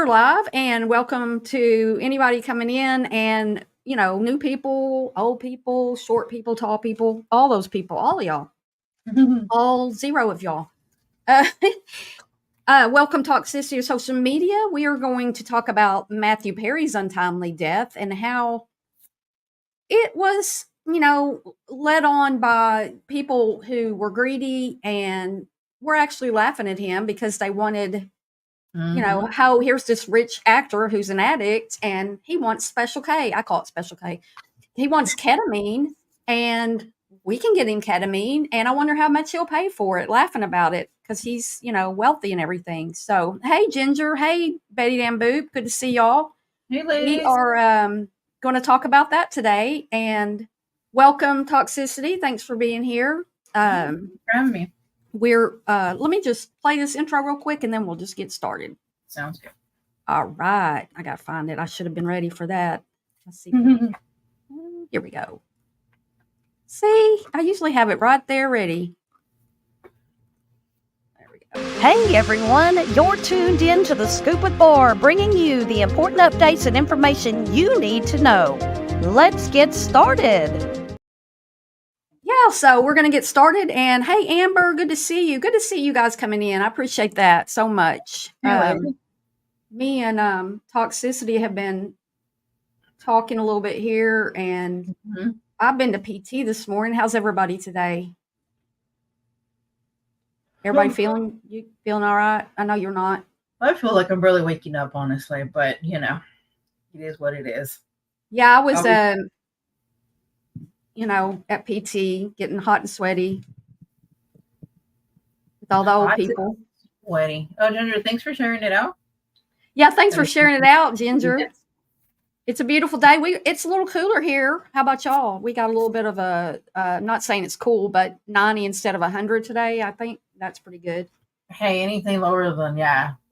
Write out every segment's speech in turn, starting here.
we're live, and welcome to anybody coming in and, new people, old people, short people, tall people, all those people, all of y'all, all 0 of y'all. Welcome to Toxicity of Social Media. We are going to talk about Matthew Perry's untimely death and how it was, led on by people who were greedy and were actually laughing at him because they wanted how here's this rich actor who's an addict and he wants Special K. I call it Special K. He wants ketamine and we can get him ketamine. And I wonder how much he'll pay for it, laughing about it because he's, wealthy and everything. So, hey, Ginger. Hey, Betty Dan Boop. Good to see y'all. Hey, ladies. We are going to talk about that today. And welcome, Toxicity. Thanks for being here. Thanks for having me. We're let me just play this intro real quick and then we'll just get started. Sounds good. All right. I got to find it. I should have been ready for that. Let's see. Here we go. See, I usually have it right there ready. There we go. Hey everyone, you're tuned in to The Scoop with Barb, bringing you the important updates and information you need to know. Let's get started. Yeah, so we're going to get started. And hey, Amber, good to see you. Good to see you guys coming in. I appreciate that so much. Me and Toxicity have been talking a little bit here, and I've been to PT this morning. How's everybody today? Everybody feeling all right? I know you're not. I feel like I'm barely waking up, honestly, but it is what it is. Yeah, I was at PT, getting hot and sweaty with all the old people. Sweaty. Oh, Ginger, thanks for sharing it out. Yeah, thanks for sharing it out, Ginger. Yes. It's a beautiful day. It's a little cooler here. How about y'all? We got a little bit of I'm not saying it's cool, but 90 instead of 100 today. I think that's pretty good. Hey, anything lower than,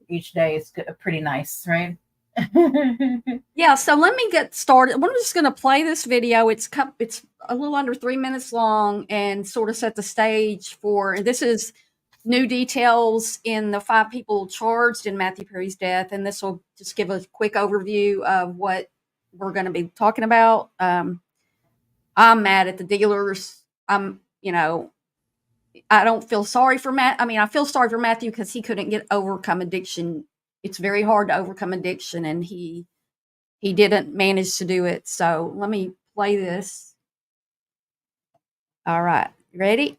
each day is pretty nice, right? Yeah, so let me get started. I'm just going to play this video. It's a little under 3 minutes long and sort of set the stage for, this is new details in the 5 people charged in Matthew Perry's death. And this will just give a quick overview of what we're going to be talking about. I'm mad at the dealers. I don't feel sorry for Matt. I mean, I feel sorry for Matthew because he couldn't overcome addiction. It's very hard to overcome addiction, and he didn't manage to do it. So let me play this. All right. You ready?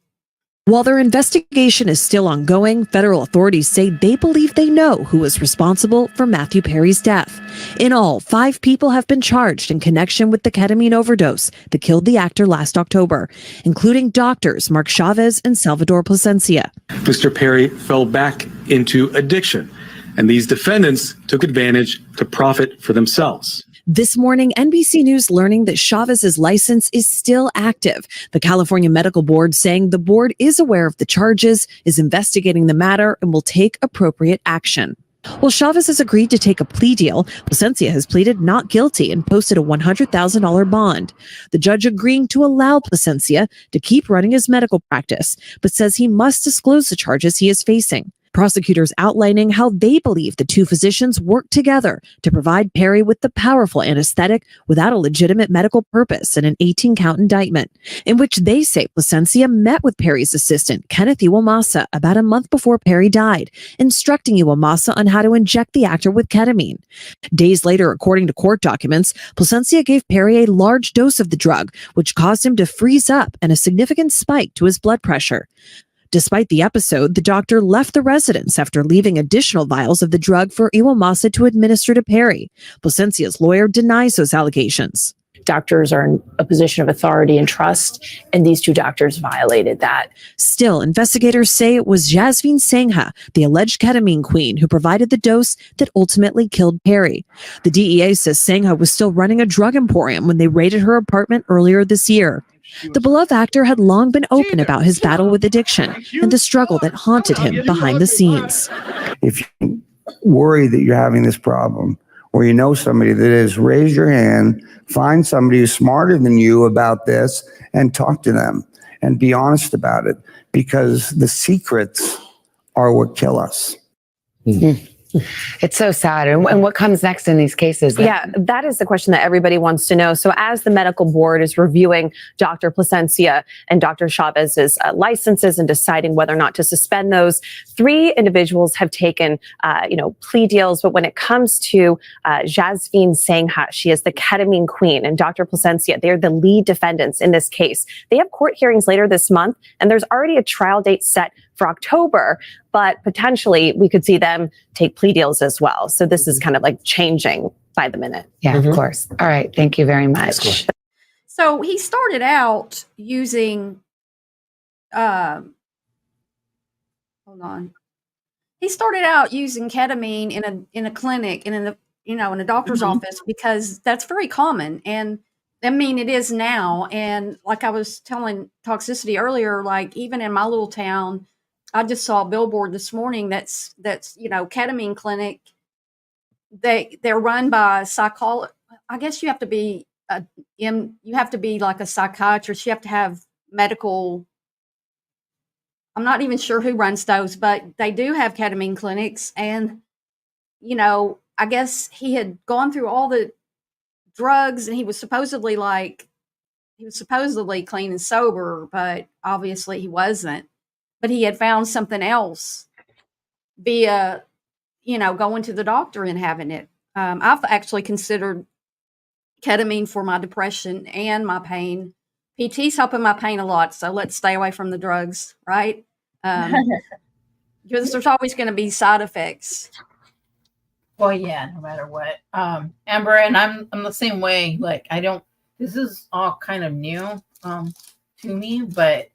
While their investigation is still ongoing, federal authorities say they believe they know who was responsible for Matthew Perry's death. In all, 5 people have been charged in connection with the ketamine overdose that killed the actor last October, including doctors Mark Chavez and Salvador Plasencia. Mr. Perry fell back into addiction, and these defendants took advantage to profit for themselves. This morning, NBC News learning that Chavez's license is still active. The California Medical Board saying the board is aware of the charges, is investigating the matter, and will take appropriate action. Well, Chavez has agreed to take a plea deal. Plasencia has pleaded not guilty and posted a $100,000 bond. The judge agreeing to allow Plasencia to keep running his medical practice, but says he must disclose the charges he is facing. Prosecutors outlining how they believe the 2 physicians worked together to provide Perry with the powerful anesthetic without a legitimate medical purpose in an 18-count indictment, in which they say Plasencia met with Perry's assistant, Kenneth Iwamasa, about a month before Perry died, instructing Iwamasa on how to inject the actor with ketamine. Days later, according to court documents, Plasencia gave Perry a large dose of the drug, which caused him to freeze up and a significant spike to his blood pressure. Despite the episode, the doctor left the residence after leaving additional vials of the drug for Iwamasa to administer to Perry. Plasencia's lawyer denies those allegations. Doctors are in a position of authority and trust, and these 2 doctors violated that. Still, investigators say it was Jasmine Sangha, the alleged ketamine queen, who provided the dose that ultimately killed Perry. The DEA says Sangha was still running a drug emporium when they raided her apartment earlier this year. The beloved actor had long been open about his battle with addiction and the struggle that haunted him behind the scenes. If you worry that you're having this problem, or you know somebody that is, raise your hand, find somebody who's smarter than you about this, and talk to them and be honest about it, because the secrets are what kill us. It's so sad. And what comes next in these cases? Yeah, that is the question that everybody wants to know. So as the medical board is reviewing Dr. Placencia and Dr. Chavez's licenses and deciding whether or not to suspend those, 3 individuals have taken, plea deals. But when it comes to Jasvine Sangha, she is the ketamine queen, and Dr. Placencia, they're the lead defendants in this case. They have court hearings later this month, and there's already a trial date set for October, but potentially we could see them take plea deals as well. So this is kind of like changing by the minute. Yeah, of course. All right. Thank you very much. So he started out using, hold on. He started out using ketamine in a clinic and in a doctor's office, because that's very common. And I mean, it is now. And like I was telling Toxicity earlier, like even in my little town, I just saw a billboard this morning that's ketamine clinic. They're run by I guess you have to be like a psychiatrist. You have to have medical. I'm not even sure who runs those, but they do have ketamine clinics. And I guess he had gone through all the drugs, and he was supposedly clean and sober, but obviously he wasn't. But he had found something else via, going to the doctor and having it. I've actually considered ketamine for my depression and my pain. PT's helping my pain a lot, so let's stay away from the drugs, right? Because there's always going to be side effects. Well, yeah, no matter what. Amber, and I'm the same way. Like, this is all kind of new to me, but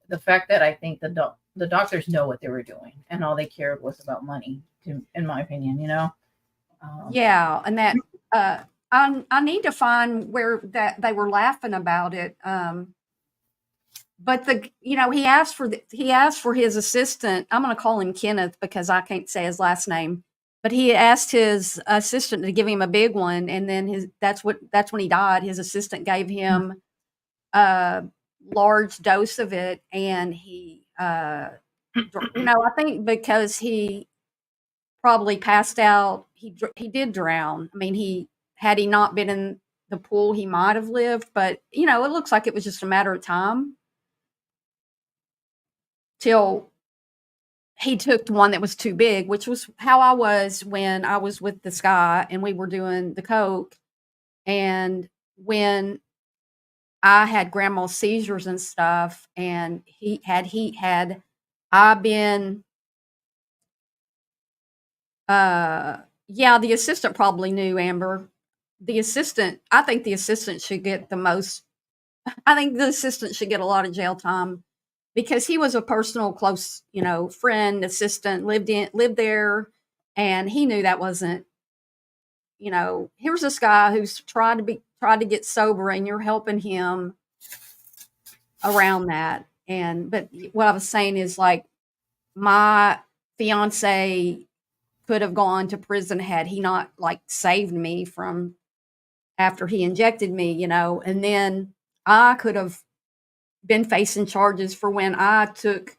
the fact that I think the doctors know what they were doing, and all they cared was about money, in my opinion, Yeah, and that I need to find where that they were laughing about it. But he asked for his assistant. I'm going to call him Kenneth because I can't say his last name. But he asked his assistant to give him a big one, and then that's when he died. His assistant gave him a large dose of it, and he I think because he probably passed out, he did drown. I mean, had he not been in the pool, he might have lived, but it looks like it was just a matter of time till he took the one that was too big, which was how I was when I was with this guy and we were doing the coke. And when I had grandma's seizures and stuff, and I been, the assistant probably knew, Amber. I think the assistant should get the most. I think the assistant should get a lot of jail time, because he was a personal, close, friend, assistant, lived there, and he knew that wasn't. Here's this guy who's tried to get sober, and you're helping him around that. But what I was saying is, like, my fiance could have gone to prison had he not saved me from after he injected me, and then I could have been facing charges for when I took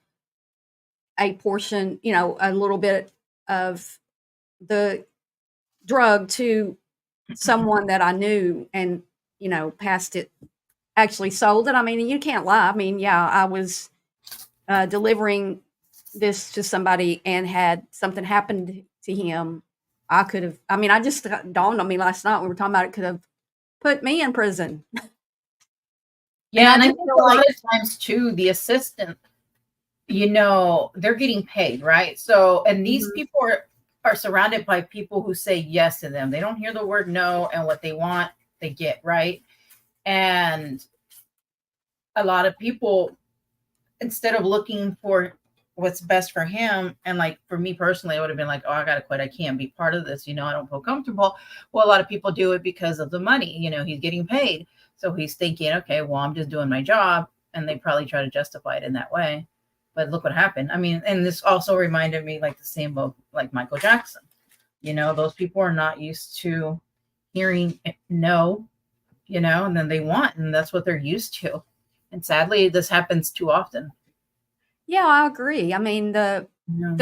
a portion, a little bit of the drug to someone that I knew and, passed it, actually sold it. I mean, you can't lie. I mean, yeah, I was delivering this to somebody and had something happen to him. I could have, I just dawned on me last night when we were talking about it, could have put me in prison. Yeah, and I think a lot of times too, the assistant, they're getting paid, right? So, and these people are surrounded by people who say yes to them. They don't hear the word no, and what they want, they get, right? And a lot of people, instead of looking for what's best for him, and like for me personally, I would have been like, oh, I gotta quit. I can't be part of this. I don't feel comfortable. Well, a lot of people do it because of the money. He's getting paid. So he's thinking, okay, well, I'm just doing my job. And they probably try to justify it in that way. But look what happened. I mean, and this also reminded me like the same of like Michael Jackson. Those people are not used to hearing no, and then they want, and that's what they're used to. And sadly, this happens too often. Yeah, I agree. I mean, the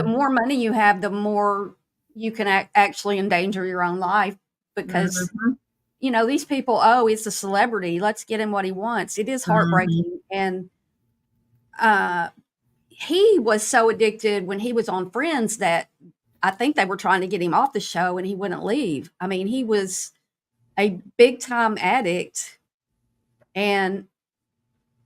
more money you have, the more, you can actually endanger your own life because, Mhm. these people, oh, it's a celebrity. Let's get him what he wants. It is heartbreaking. And he was so addicted when he was on Friends that I think they were trying to get him off the show and he wouldn't leave. I mean, he was a big time addict. And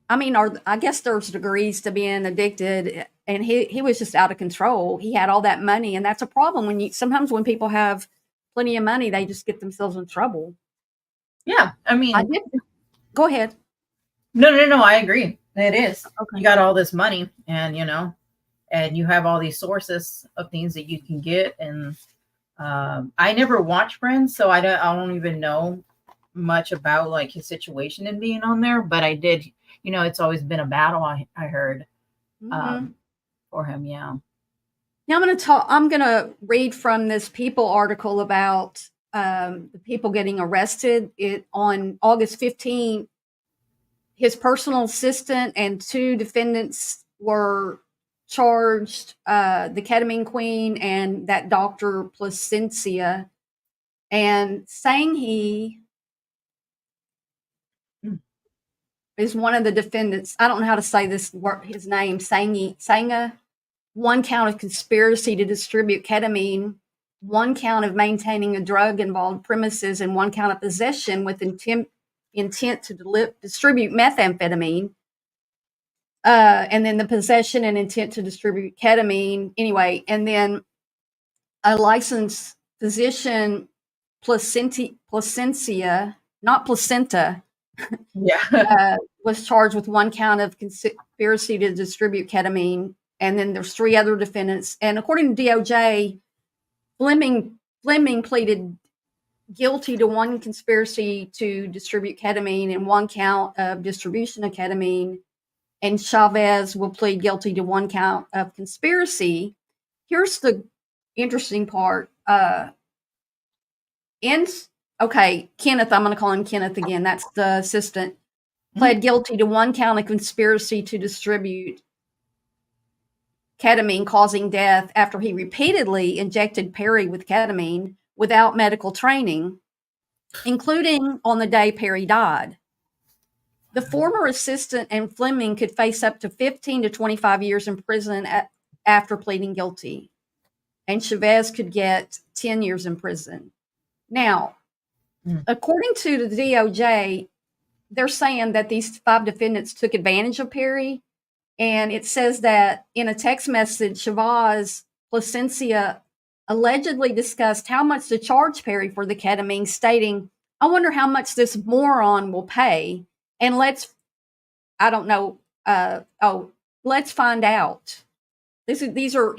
I mean, I guess there's degrees to being addicted, and he was just out of control. He had all that money, and that's a problem sometimes when people have plenty of money, they just get themselves in trouble. Yeah, I mean, I did. Go ahead. no, I agree. It is. Okay. You got all this money, and and you have all these sources of things that you can get. And I never watched Friends, so I don't even know much about like his situation and being on there. But I did, it's always been a battle. I heard for him. Yeah. Now I'm gonna read from this People article about the people getting arrested. On August 15th, his personal assistant and 2 defendants were charged, the ketamine queen and that Dr. Placencia, and Sanghi is one of the defendants. I don't know how to say his name, Sangha. 1 count of conspiracy to distribute ketamine, 1 count of maintaining a drug-involved premises, and 1 count of possession with intent to distribute methamphetamine. And then the possession and intent to distribute ketamine. Anyway, and then a licensed physician, Placencia, not placenta, Yeah. was charged with 1 count of conspiracy to distribute ketamine. And then there's 3 other defendants. And according to DOJ, Fleming pleaded guilty to 1 conspiracy to distribute ketamine and 1 count of distribution of ketamine. And Chavez will plead guilty to 1 count of conspiracy. Here's the interesting part. Kenneth, I'm going to call him Kenneth again. That's the assistant. Pled guilty to 1 count of conspiracy to distribute ketamine causing death after he repeatedly injected Perry with ketamine without medical training, including on the day Perry died. The former assistant and Fleming could face up to 15 to 25 years in prison after pleading guilty, and Chavez could get 10 years in prison. Now, according to the DOJ, they're saying that these 5 defendants took advantage of Perry. And it says that in a text message, Chavez Placencia allegedly discussed how much to charge Perry for the ketamine, stating, "I wonder how much this moron will pay. And let's find out." These are,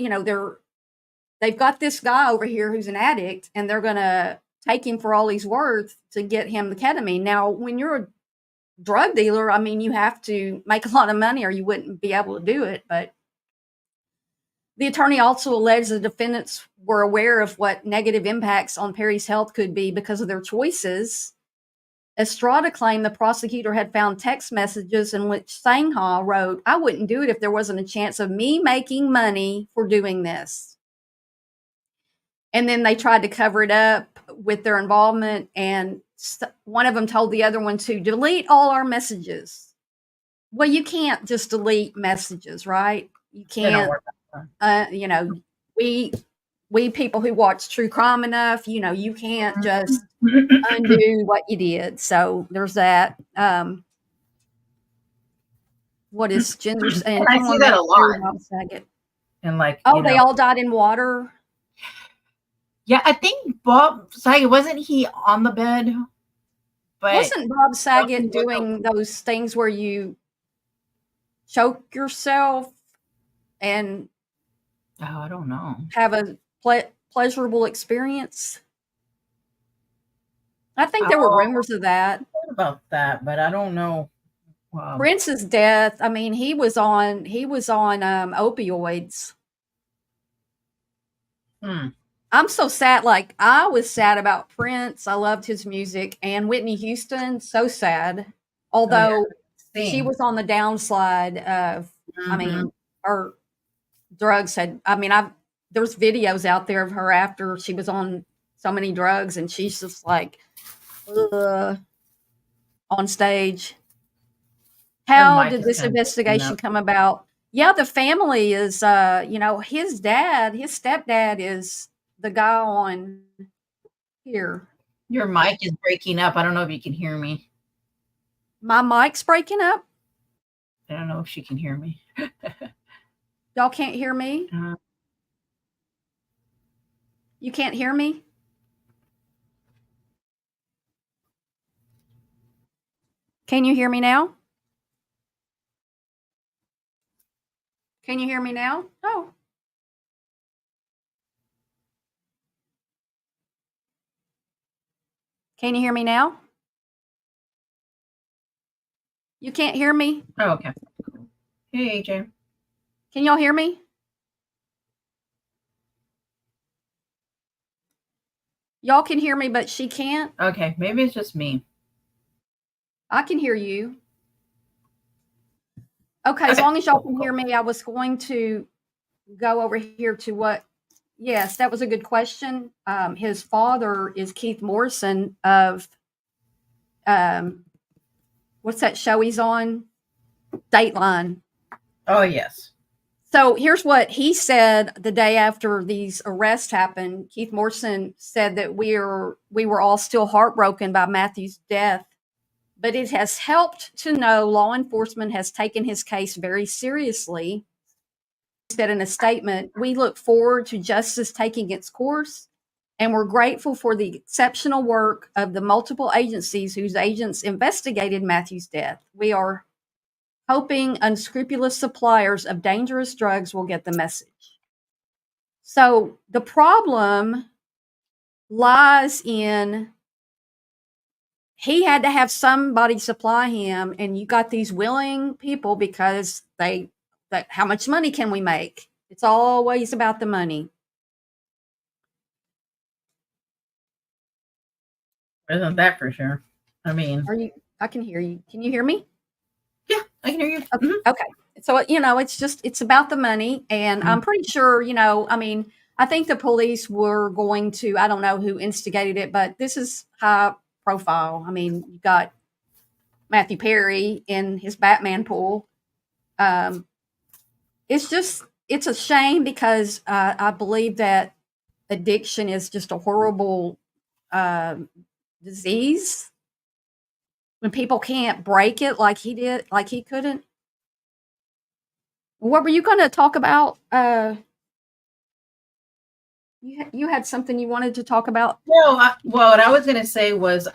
they've got this guy over here who's an addict, and they're going to take him for all he's worth to get him the ketamine. Now, when you're a drug dealer, I mean, you have to make a lot of money or you wouldn't be able to do it. But the attorney also alleged the defendants were aware of what negative impacts on Perry's health could be because of their choices. Estrada claimed the prosecutor had found text messages in which Sangha wrote, "I wouldn't do it if there wasn't a chance of me making money for doing this." And then they tried to cover it up with their involvement, and one of them told the other one to delete all our messages. Well, you can't just delete messages, right? You can't. We people who watch true crime enough, you can't just undo what you did. So there's that. What is gender? And I see that a lot. And they all died in water. Yeah, I think Bob Saget, wasn't he on the bed? But wasn't Bob Saget doing those things where you choke yourself and I don't know, have a pleasurable experience? I think there were rumors of that. About that, but I don't know. Prince's death, I mean, he was on opioids. I'm so sad. Like, I was sad about Prince. I loved his music. And Whitney Houston, so sad. Although she was on the downslide of, I mean, her drugs had, there's videos out there of her after she was on so many drugs, and she's just like, ugh, on stage. How mic did is this kind of breaking investigation up. come about? Yeah, the family is, his stepdad is the guy on here. Your mic is breaking up. I don't know if you can hear me. My mic's breaking up. I don't know if she can hear me. Y'all can't hear me? Uh, You can't hear me? Can you hear me now? Can you hear me now? Oh. Can you hear me now? You can't hear me? oh, okay. Hey, AJ. Can y'all hear me? Y'all can hear me, but she can't. Okay, maybe it's just me. I can hear you. Okay, as Okay. long as y'all can hear me, I was going to go over here to what. Yes, that was a good question. His father is Keith Morrison of what's that show he's on? Dateline. Oh, yes. So here's what he said the day after these arrests happened. Keith Morrison said that we were all still heartbroken by Matthew's death, but it has helped to know law enforcement has taken his case very seriously. He said in a statement, "We look forward to justice taking its course, and we're grateful for the exceptional work of the multiple agencies whose agents investigated Matthew's death. We are hoping unscrupulous suppliers of dangerous drugs will get the message." So the problem lies in he had to have somebody supply him, and you got these willing people because how much money can we make? It's always about the money. Isn't that for sure? I mean, I can hear you. Can you hear me? yeah, I can hear you. Okay. Okay. So, it's about the money. And I'm pretty sure, I think the police were going to, I don't know who instigated it, but this is high profile. I mean, you got Matthew Perry in his Batman pool. It's a shame because I believe that addiction is just a horrible disease. When people can't break it like he did, like he couldn't. What were you going to talk about? You had something you wanted to talk about? Well, what I was going to say was,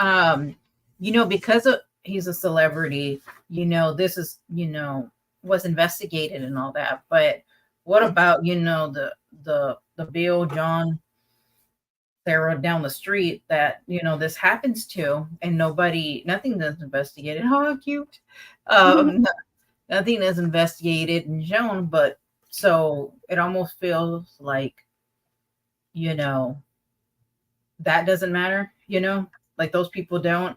because he's a celebrity, this is, was investigated and all that. But what about, the Bill, John, Sarah down the street that, this happens to, and nothing is investigated. How cute. Nothing is investigated and shown, but so it almost feels like, that doesn't matter, like those people don't,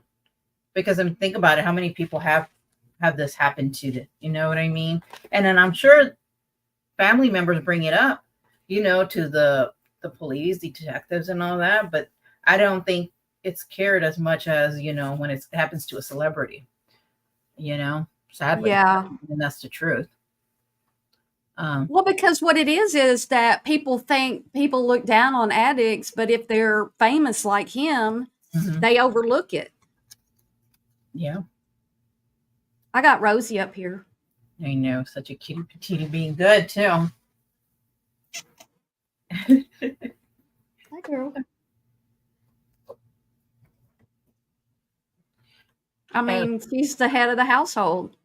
because I mean, think about it. How many people have this happen to them? You know what I mean? And then I'm sure family members bring it up, to the police, detectives and all that, but I don't think it's cared as much as, when it happens to a celebrity, sadly. Yeah. And that's the truth. Well, because what it is that people look down on addicts, but if they're famous like him, they overlook it. Yeah. I got Rosie up here. I know, such a cutie patootie, being good too. Hi, girl. I mean, she's the head of the household.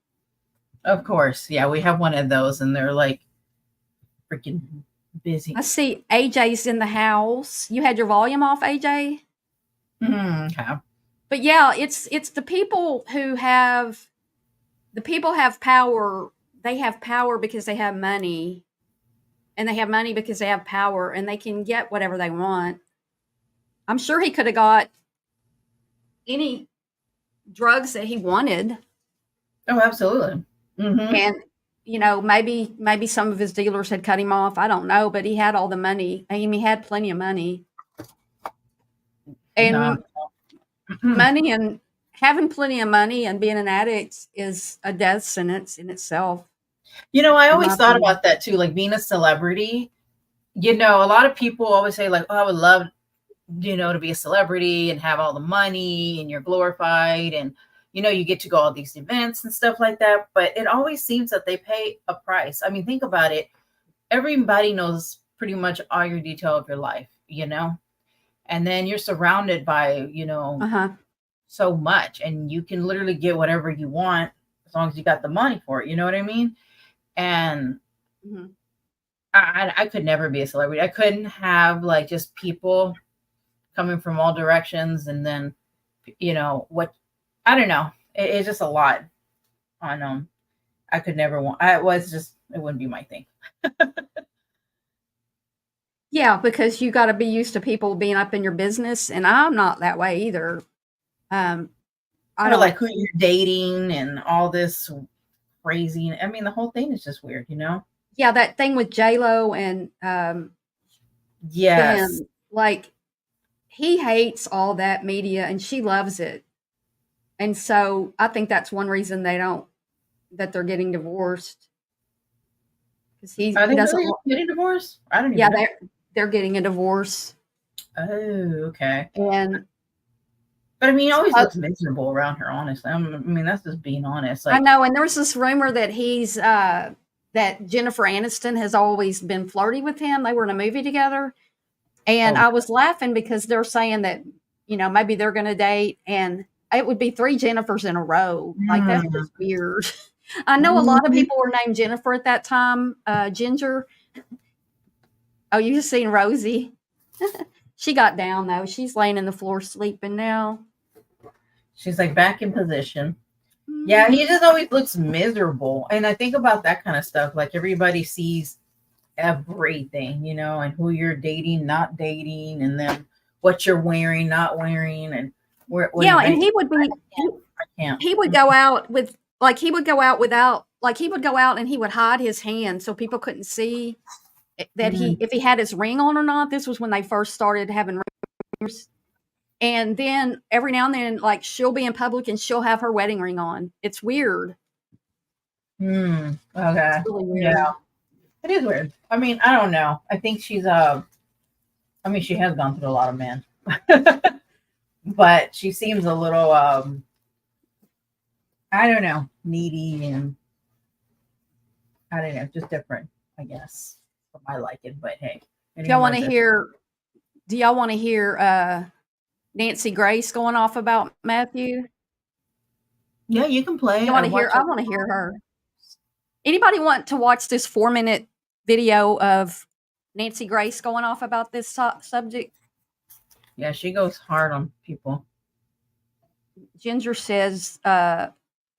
Of course. Yeah, we have one of those, and they're like freaking busy. I see AJ's in the house. You had your volume off, AJ? Okay. But yeah, it's the people who have power. They have power because they have money, and they have money because they have power, and they can get whatever they want. I'm sure he could have got any drugs that he wanted. Oh, absolutely. And you know, maybe some of his dealers had cut him off. I don't know, but he had all the money. I mean, he had plenty of money. And No. money and having plenty of money and being an addict is a death sentence in itself. You know, I in always my thought opinion. about that too, like being a celebrity. You know, a lot of people always say like, oh, I would love, you know, to be a celebrity and have all the money and you're glorified and, you know, you get to go all these events and stuff like that. But it always seems that they pay a price. I mean, think about it. Everybody knows pretty much all your detail of your life, you know, and then you're surrounded by, you know, Uh-huh. so much, and you can literally get whatever you want as long as you got the money for it. You know what I mean? And Mhm. I could never be a celebrity. I couldn't have like just people coming from all directions, and then, you know, what, I don't know. It's just a lot on I could never want. It wouldn't be my thing. Yeah, because you got to be used to people being up in your business, and I'm not that way either. I Or don't like who you're dating and all this crazy. I mean, the whole thing is just weird, you know? Yeah, that thing with J-Lo and Yes. them, like he hates all that media and she loves it. And so I think that's one reason they're getting divorced. Because he Are they doesn't really getting divorced? I don't even yeah, know. they're getting a divorce. Oh, okay. And But I mean, he always uh, looks miserable around her, honestly. I mean, that's just being honest. I Like, know, and there was this rumor that that Jennifer Aniston has always been flirty with him. They were in a movie together. And oh, I was laughing because they're saying that, you know, maybe they're going to date and it would be 3 Jennifers in a row. Like, that's just weird. I know a lot of people were named Jennifer at that time. Ginger. Oh, you just seen Rosie. She got down, though. She's laying in the floor sleeping now. she's like back in position. Mm-hmm. Yeah, he just always looks miserable. And I think about that kind of stuff. Like, everybody sees everything, you know, and who you're dating, not dating, and then what you're wearing, not wearing, and where. Yeah, and he would be. I can't. He would go out with he would go out without he would go out and he would hide his hand so people couldn't see that if he had his ring on or not. This was when they first started having rings. And then every now and then, like, she'll be in public and she'll have her wedding ring on. It's weird. Okay. It's really weird. Yeah. It is weird. I mean, I don't know. I think she's I mean, she has gone through a lot of men. But she seems a little I don't know, needy, and I don't know, just different, I guess, for my liking. But hey, Do y'all want to hear Nancy Grace going off about Matthew? Yeah, you can play. I want to hear her. Anybody want to watch this 4-minute video of Nancy Grace going off about this subject? Yeah, she goes hard on people. Ginger says,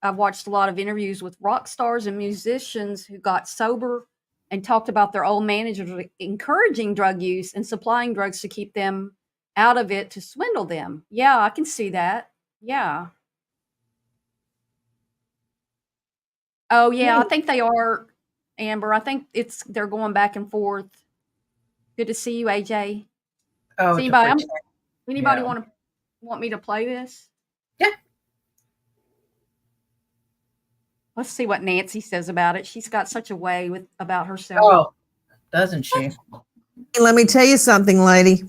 I've watched a lot of interviews with rock stars and musicians who got sober and talked about their old managers encouraging drug use and supplying drugs to keep them out of it to swindle them. Yeah, I can see that. Yeah. Oh, yeah, I think they are, Amber. I think they're going back and forth. Good to see you, AJ. Oh, Anybody Yeah. want me to play this? Yeah. Let's see what Nancy says about it. She's got such a way about herself. Oh, doesn't she? Let me tell you something, lady.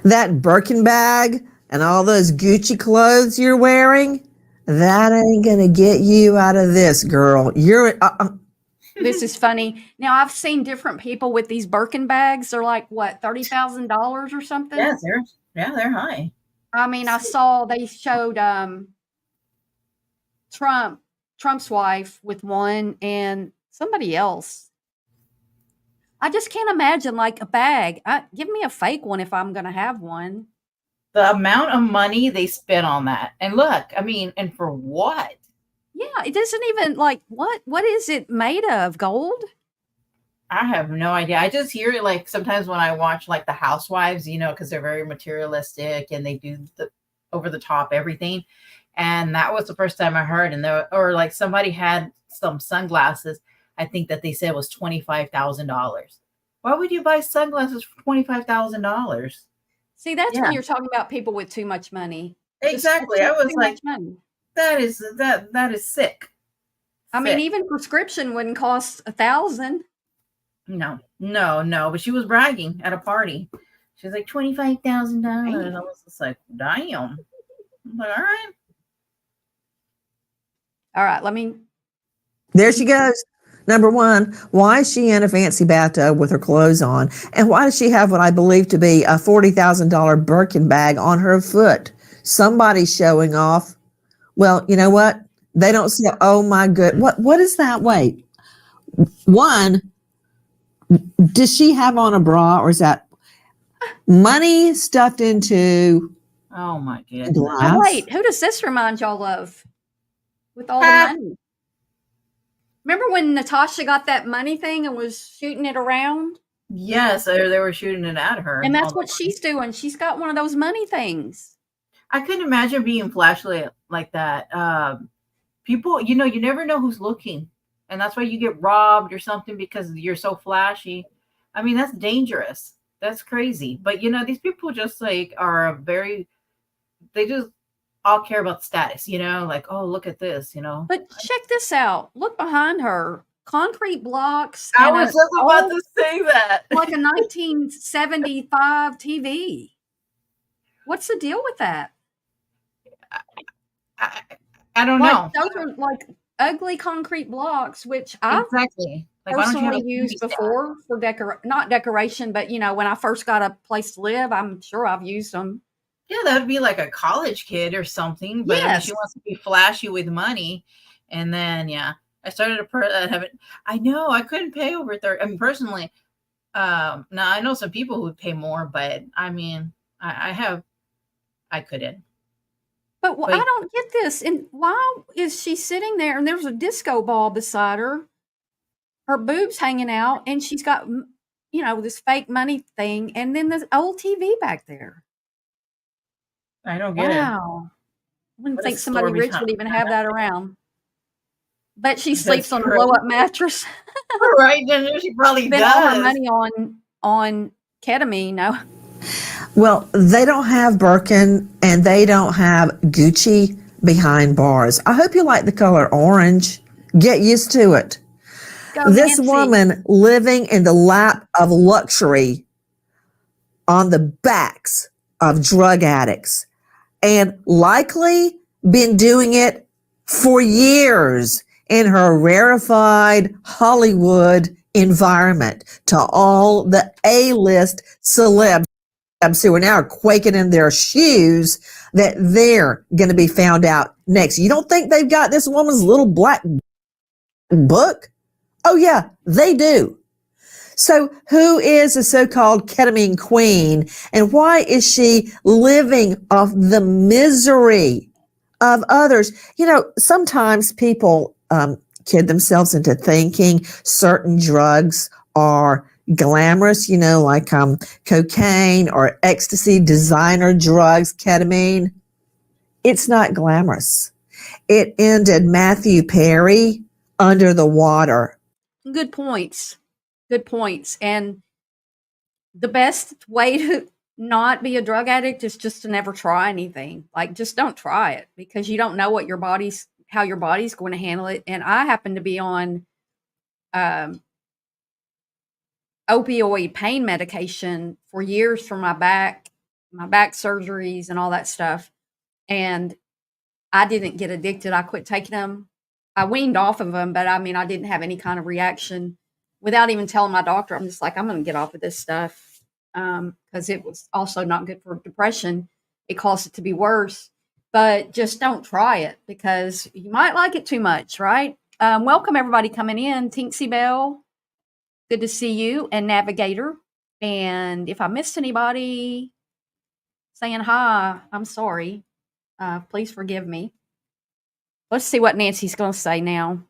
That Birkin bag and all those Gucci clothes you're wearing, that ain't gonna get you out of this, girl. You're This is funny. Now, I've seen different people with these Birkin bags. They're like, what, $30,000 or something? Yeah, they're high. I mean, I saw they showed Trump's wife with one and somebody else. I just can't imagine like a bag. Give me a fake one if I'm going to have one. The amount of money they spent on that. And look, I mean, and for what? Yeah, it doesn't even what is it made of? Gold? I have no idea. I just hear it like sometimes when I watch like the housewives, you know, because they're very materialistic and they do the over the top everything. And that was the first time I heard, or like somebody had some sunglasses. I think that they said was $25,000. Why would you buy sunglasses for $25,000? See, that's Yeah. when you're talking about people with too much money. Exactly. Just I was too like, much money. that is sick. I mean, Sick. even prescription wouldn't cost $1,000. No. But she was bragging at a party. She was like $25,000. I was just like, damn. I'm like, all right. All right, let me. There she goes. Number one, why is she in a fancy bathtub with her clothes on? And why does she have what I believe to be a $40,000 Birkin bag on her foot? Somebody's showing off. Well, you know what? They don't say, oh my good. What is that? Wait. One, does she have on a bra, or is that money stuffed into Oh my goodness. glass? Oh, wait, who does this remind y'all of? With all the money. Remember when Natasha got that money thing and was shooting it around? Yes, they were shooting it at her. And that's what she's doing. She's got one of those money things. I couldn't imagine being flashlight like that. People, you never know who's looking. And that's why you get robbed or something, because you're so flashy. I mean, that's dangerous. That's crazy. But, these people just like are they just all care about status, like, oh, look at this, But check this out. Look behind her. Concrete blocks. I was just about to say that. Like a 1975 TV. What's the deal with that? I don't know. Those are like ugly concrete blocks, which I exactly personally used before for not decoration, but when I first got a place to live, I'm sure I've used them. Yeah, that would be like a college kid or something. But I mean, she wants to be flashy with money, and then I started to have it. I know I couldn't pay over 30. I mean, personally, now I know some people who would pay more, but I mean, I couldn't. But I don't get this. And why is she sitting there and there's a disco ball beside her, her boobs hanging out, and she's got, this fake money thing, and then this old TV back there? I don't get it. Wow. I wouldn't think somebody rich would even have that around. But she sleeps on a blow-up mattress. Right, then she probably spent does. all her money on ketamine. No. Well, they don't have Birkin and they don't have Gucci behind bars. I hope you like the color orange. Get used to it. This woman living in the lap of luxury on the backs of drug addicts, and likely been doing it for years in her rarefied Hollywood environment, to all the A-list celebs who are now quaking in their shoes that they're going to be found out next. You don't think they've got this woman's little black book? Oh yeah, they do. So who is the so-called ketamine queen, and why is she living off the misery of others? Sometimes people kid themselves into thinking certain drugs are glamorous, like cocaine or ecstasy, designer drugs, ketamine. It's not glamorous. It ended Matthew Perry under the water. Good points. Good points. And the best way to not be a drug addict is just to never try anything. Like, just don't try it, because you don't know how your body's going to handle it. And I happen to be on opioid pain medication for years for my back surgeries and all that stuff. And I didn't get addicted. I quit taking them. I weaned off of them, but I mean, I didn't have any kind of reaction without even telling my doctor. I'm just like, I'm going to get off of this stuff, because it was also not good for depression. It caused it to be worse. But just don't try it, because you might like it too much, right? Welcome everybody coming in. Tinksy Bell, good to see you, and Navigator. And if I missed anybody saying hi, I'm sorry. Please forgive me. Let's see what Nancy's going to say now.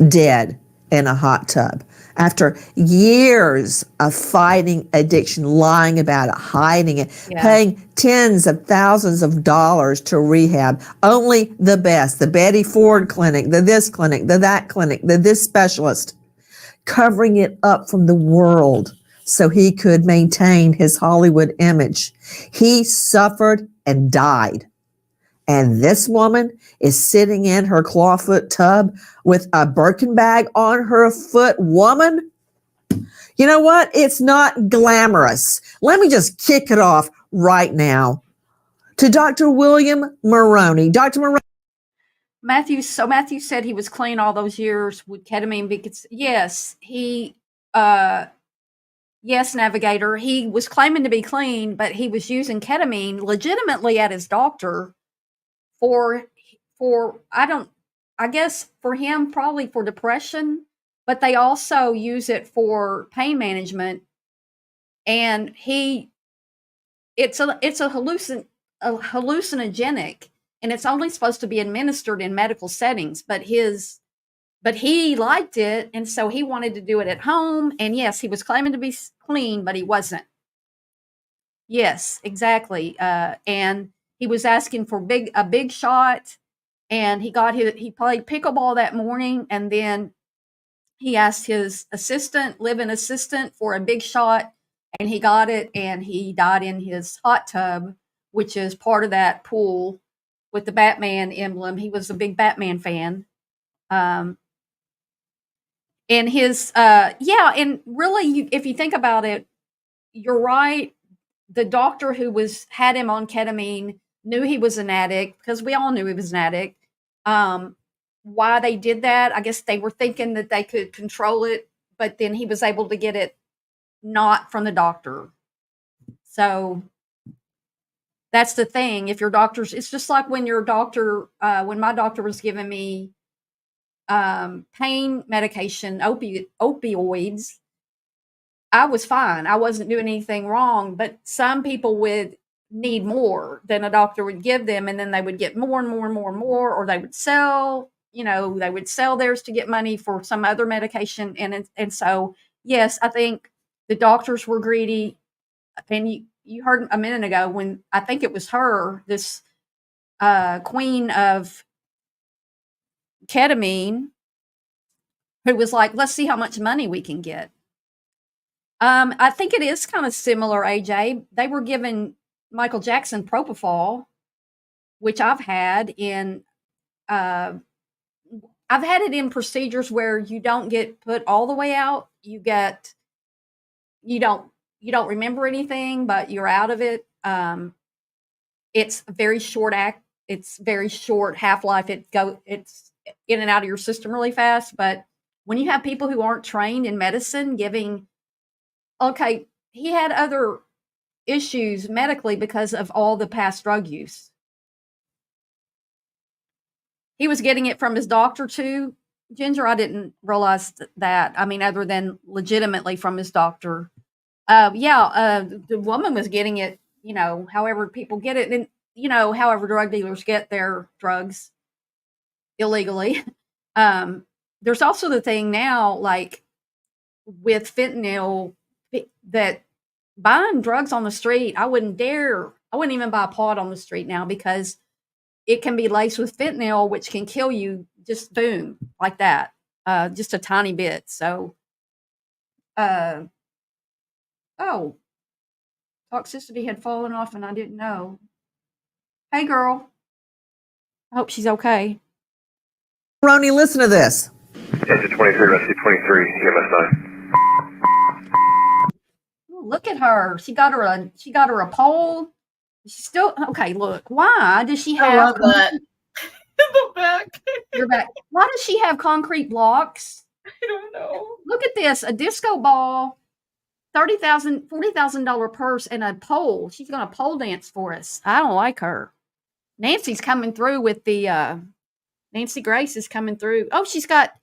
Dead. in a hot tub. After years of fighting addiction, lying about it, hiding it, paying tens of thousands of dollars to rehab, only the best, the Betty Ford clinic, the this clinic, the that clinic, the this specialist, covering it up from the world so he could maintain his Hollywood image. He suffered and died. And this woman is sitting in her clawfoot tub with a Birkin bag on her foot. Woman, you know what? It's not glamorous. Let me just kick it off right now to Dr. William Maroney. Dr. Maroney. Matthew said he was clean all those years with ketamine because, yes, Navigator, he was claiming to be clean, but he was using ketamine legitimately at his doctor for I guess for him probably for depression, but they also use it for pain management. And it's a hallucinogenic, and it's only supposed to be administered in medical settings, but he liked it, and so he wanted to do it at home. And yes, he was claiming to be clean, but he wasn't. Yes, exactly. And he was asking for a big shot, and he played pickleball that morning, and then he asked his live-in assistant for a big shot, and he got it, and he died in his hot tub, which is part of that pool with the Batman emblem. He was a big Batman fan. And and really, if you think about it, you're right. The doctor who had him on ketamine knew he was an addict, because we all knew he was an addict. Why they did that, I guess they were thinking that they could control it, but then he was able to get it not from the doctor. So that's the thing. If your doctor's, it's just like when your doctor, when my doctor was giving me pain medication, opioids, I was fine. I wasn't doing anything wrong, but some people would need more than a doctor would give them, and then they would get more and more and more and more, or they would sell theirs to get money for some other medication. And so, yes, I think the doctors were greedy. And you heard a minute ago when I think it was her, this queen of ketamine, who was like, let's see how much money we can get. I think it is kind of similar, AJ. They were giving Michael Jackson propofol, which I've had it in procedures where you don't get put all the way out. You don't remember anything, but you're out of it. It's a very short it's very short half-life. It's in and out of your system really fast. But when you have people who aren't trained in medicine he had other issues medically because of all the past drug use. He was getting it from his doctor too, Ginger. I didn't realize that. I mean, other than legitimately from his doctor. The woman was getting it, however people get it, and however drug dealers get their drugs illegally. There's also the thing now, like with fentanyl, that buying drugs on the street, I wouldn't even buy pot on the street now, because it can be laced with fentanyl, which can kill you just boom, like that, just a tiny bit. So, toxicity had fallen off and I didn't know. Hey, girl. I hope she's okay. Ronnie, listen to this. Exit 23, rescue 23, EMS 9. Look at her. She got her a pole. She's still okay. Look, why does she have? I love that. The back. Your back. Why does she have concrete blocks? I don't know. Look at this: a disco ball, $40,000 purse, and a pole. She's gonna pole dance for us. I don't like her. Nancy's coming through with the. Nancy Grace is coming through. Oh, she's got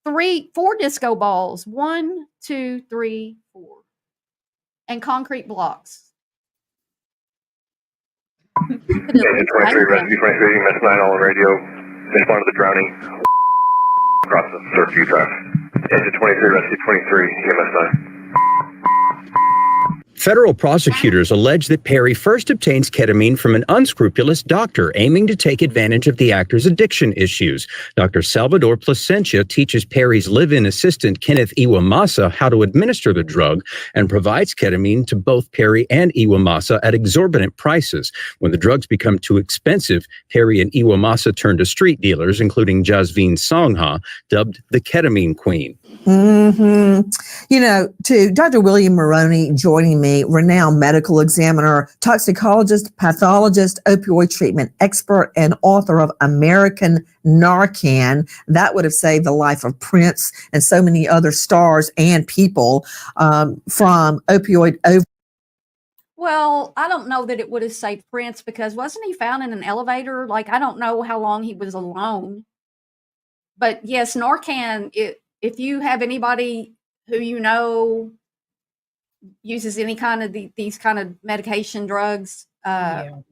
4 disco balls. 1, 2, 3, 4. And concrete blocks. Exit 23, rescue 23, EMS 9 all on radio. Respond to the drowning. Across the surf few times. Engine 23, rescue 23, EMS 9. Federal prosecutors allege that Perry first obtains ketamine from an unscrupulous doctor aiming to take advantage of the actor's addiction issues. Dr. Salvador Placencia teaches Perry's live-in assistant Kenneth Iwamasa how to administer the drug and provides ketamine to both Perry and Iwamasa at exorbitant prices. When the drugs become too expensive, Perry and Iwamasa turn to street dealers, including Jasveen Songha, dubbed the Ketamine Queen. You know, to Dr. William Maroney joining me, renowned medical examiner, toxicologist, pathologist, opioid treatment expert, and author of American Narcan. That would have saved the life of Prince and so many other stars and people from opioid overdose. Well, I don't know that it would have saved Prince because wasn't he found in an elevator? Like, I don't know how long he was alone. But yes, Narcan, if you have anybody who you know uses any kind of these kind of medication drugs, then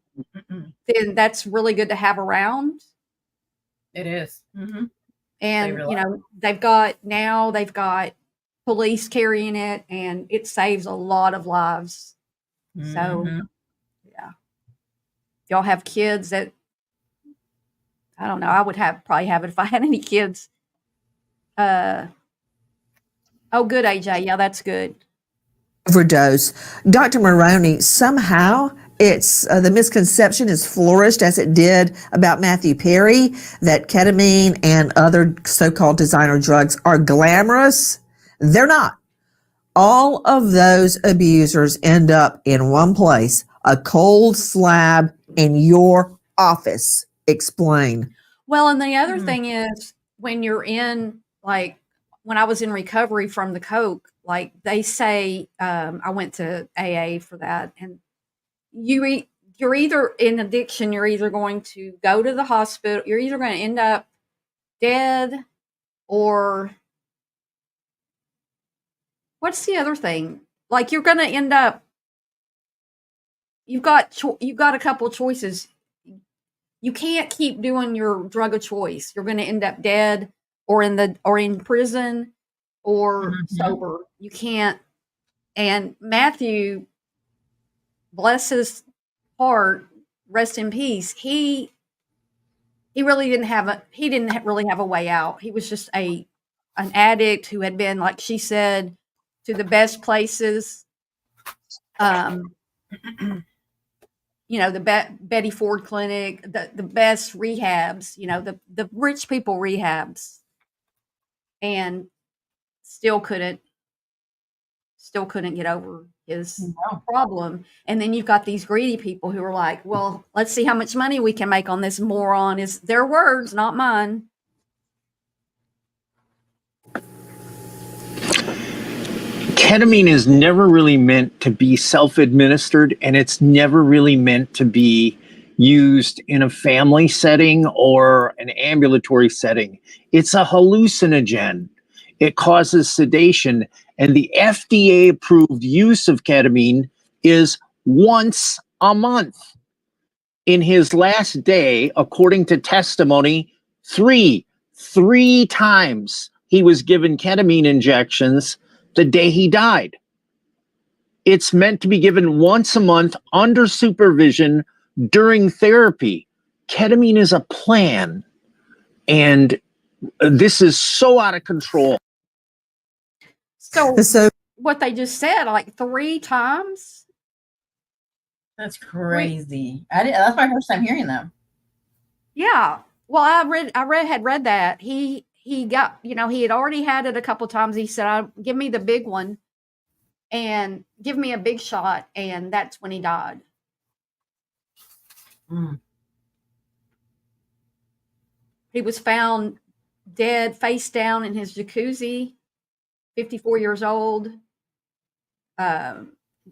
that's really good to have around. It is. Mm-hmm. And, you know, they've got police carrying it, and it saves a lot of lives. Mm-hmm. So, yeah. If y'all have kids that, I don't know, I would probably have it if I had any kids. Oh, good, AJ. Yeah, that's good. Overdose. Dr. Maroney, somehow it's the misconception has flourished as it did about Matthew Perry that ketamine and other so-called designer drugs are glamorous. They're not. All of those abusers end up in one place, a cold slab in your office. Explain. Well, and the other thing is when you're in, like, when I was in recovery from the coke, like they say, I went to AA for that, and you're either in addiction, you're either going to go to the hospital, you're either going to end up dead, or what's the other thing? Like you're going to end up. You've got a couple of choices. You can't keep doing your drug of choice. You're going to end up dead, or in prison, or sober. You can't. And Matthew, bless his heart, rest in peace. He really didn't really have a way out. He was just an addict who had been, like she said, to the best places. You know, the Betty Ford Clinic, the best rehabs, you know, the rich people rehabs, and still couldn't get over his problem. And then you've got these greedy people who are like, well, let's see how much money we can make on this moron. Is their words, not mine. Ketamine is never really meant to be self-administered, and it's never really meant to be used in a family setting or an ambulatory setting. It's a hallucinogen. It causes sedation, and the FDA-approved use of ketamine is once a month. In his last day, according to testimony, three times he was given ketamine injections the day he died. It's meant to be given once a month under supervision during therapy. Ketamine is a plan, and this is so out of control. So what they just said, like 3 times? That's crazy. That's my first time hearing them. Yeah. Well, I had read that. He got, you know, he had already had it a couple times. He said, give me the big one and give me a big shot. And that's when he died. He was found dead, face down in his jacuzzi, 54 years old.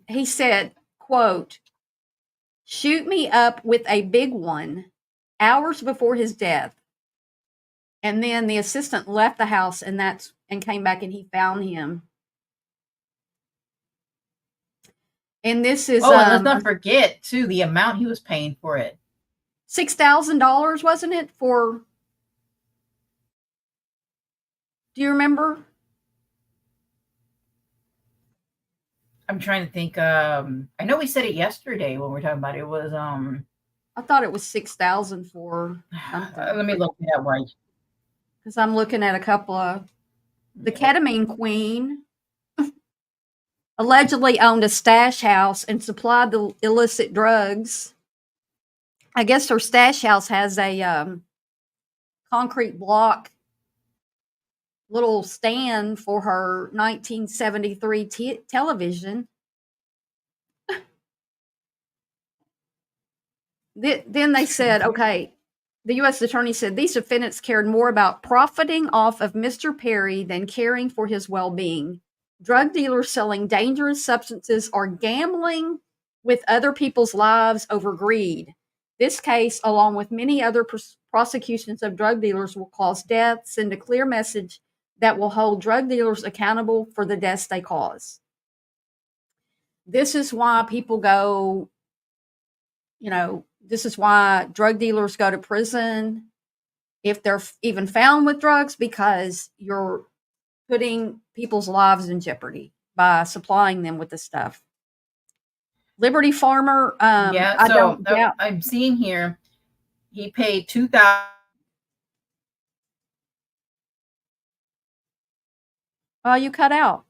He said, quote, "Shoot me up with a big one," hours before his death. And then the assistant left the house and came back, and he found him. And this is and let's not forget too the amount he was paying for it. $6,000, wasn't it? Do you remember? I'm trying to think. I know we said it yesterday when we were talking about it. It was I thought it was 6,000 for something. let me look it up right. Because I'm looking at a couple of the ketamine queen allegedly owned a stash house and supplied the illicit drugs. I guess her stash house has a concrete block little stand for her 1973 television. Then they said, okay, the U.S. attorney said these defendants cared more about profiting off of Mr. Perry than caring for his well being. Drug dealers selling dangerous substances are gambling with other people's lives over greed. This case, along with many other prosecutions of drug dealers, will cause death, send a clear message that will hold drug dealers accountable for the deaths they cause. This is why people go, this is why drug dealers go to prison if they're even found with drugs, because you're putting people's lives in jeopardy by supplying them with this stuff. Liberty Farmer, I'm seeing here he paid $2,000. Oh, you cut out.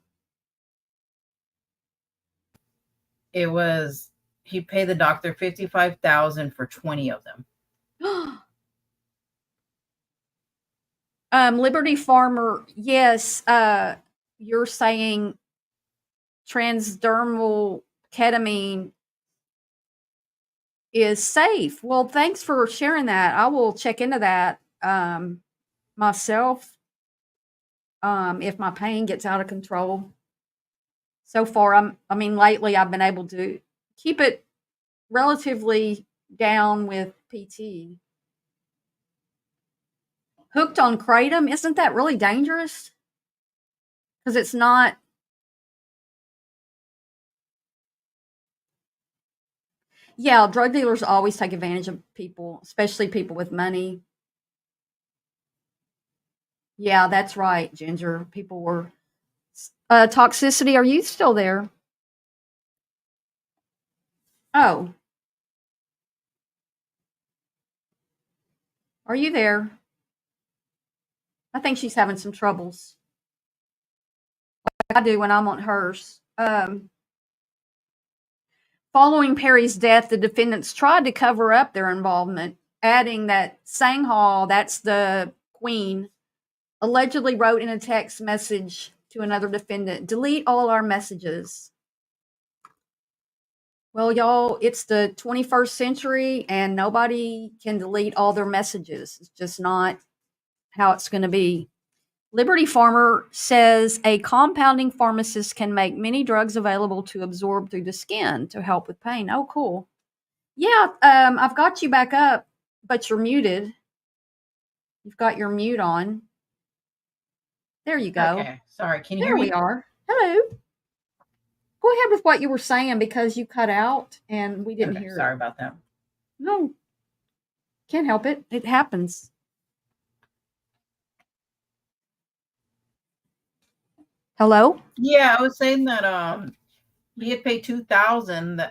He paid the doctor $55,000 for 20 of them. Liberty Farmer, yes, you're saying transdermal ketamine is safe. Well, thanks for sharing that. I will check into that myself if my pain gets out of control. So far, lately I've been able to keep it relatively down with PT. Hooked on kratom, isn't that really dangerous? Because it's not. Yeah, drug dealers always take advantage of people, especially people with money. Yeah, that's right, Ginger. People were. Toxicity, are you still there? Oh. Are you there? I think she's having some troubles. Like I do when I'm on hers. Following Perry's death, the defendants tried to cover up their involvement, adding that Sanghal, that's the queen, allegedly wrote in a text message to another defendant, delete all our messages. Well, y'all, it's the 21st century and nobody can delete all their messages. It's just not how it's going to be. Liberty Farmer says a compounding pharmacist can make many drugs available to absorb through the skin to help with pain. Oh, cool. Yeah, I've got you back up, but you're muted. You've got your mute on. There you go. Okay, sorry. Can you hear me? There we are. Hello. Go ahead with what you were saying because you cut out and we didn't hear it. Sorry about that. No, can't help it. It happens. Hello? Yeah, I was saying that he had paid $2,000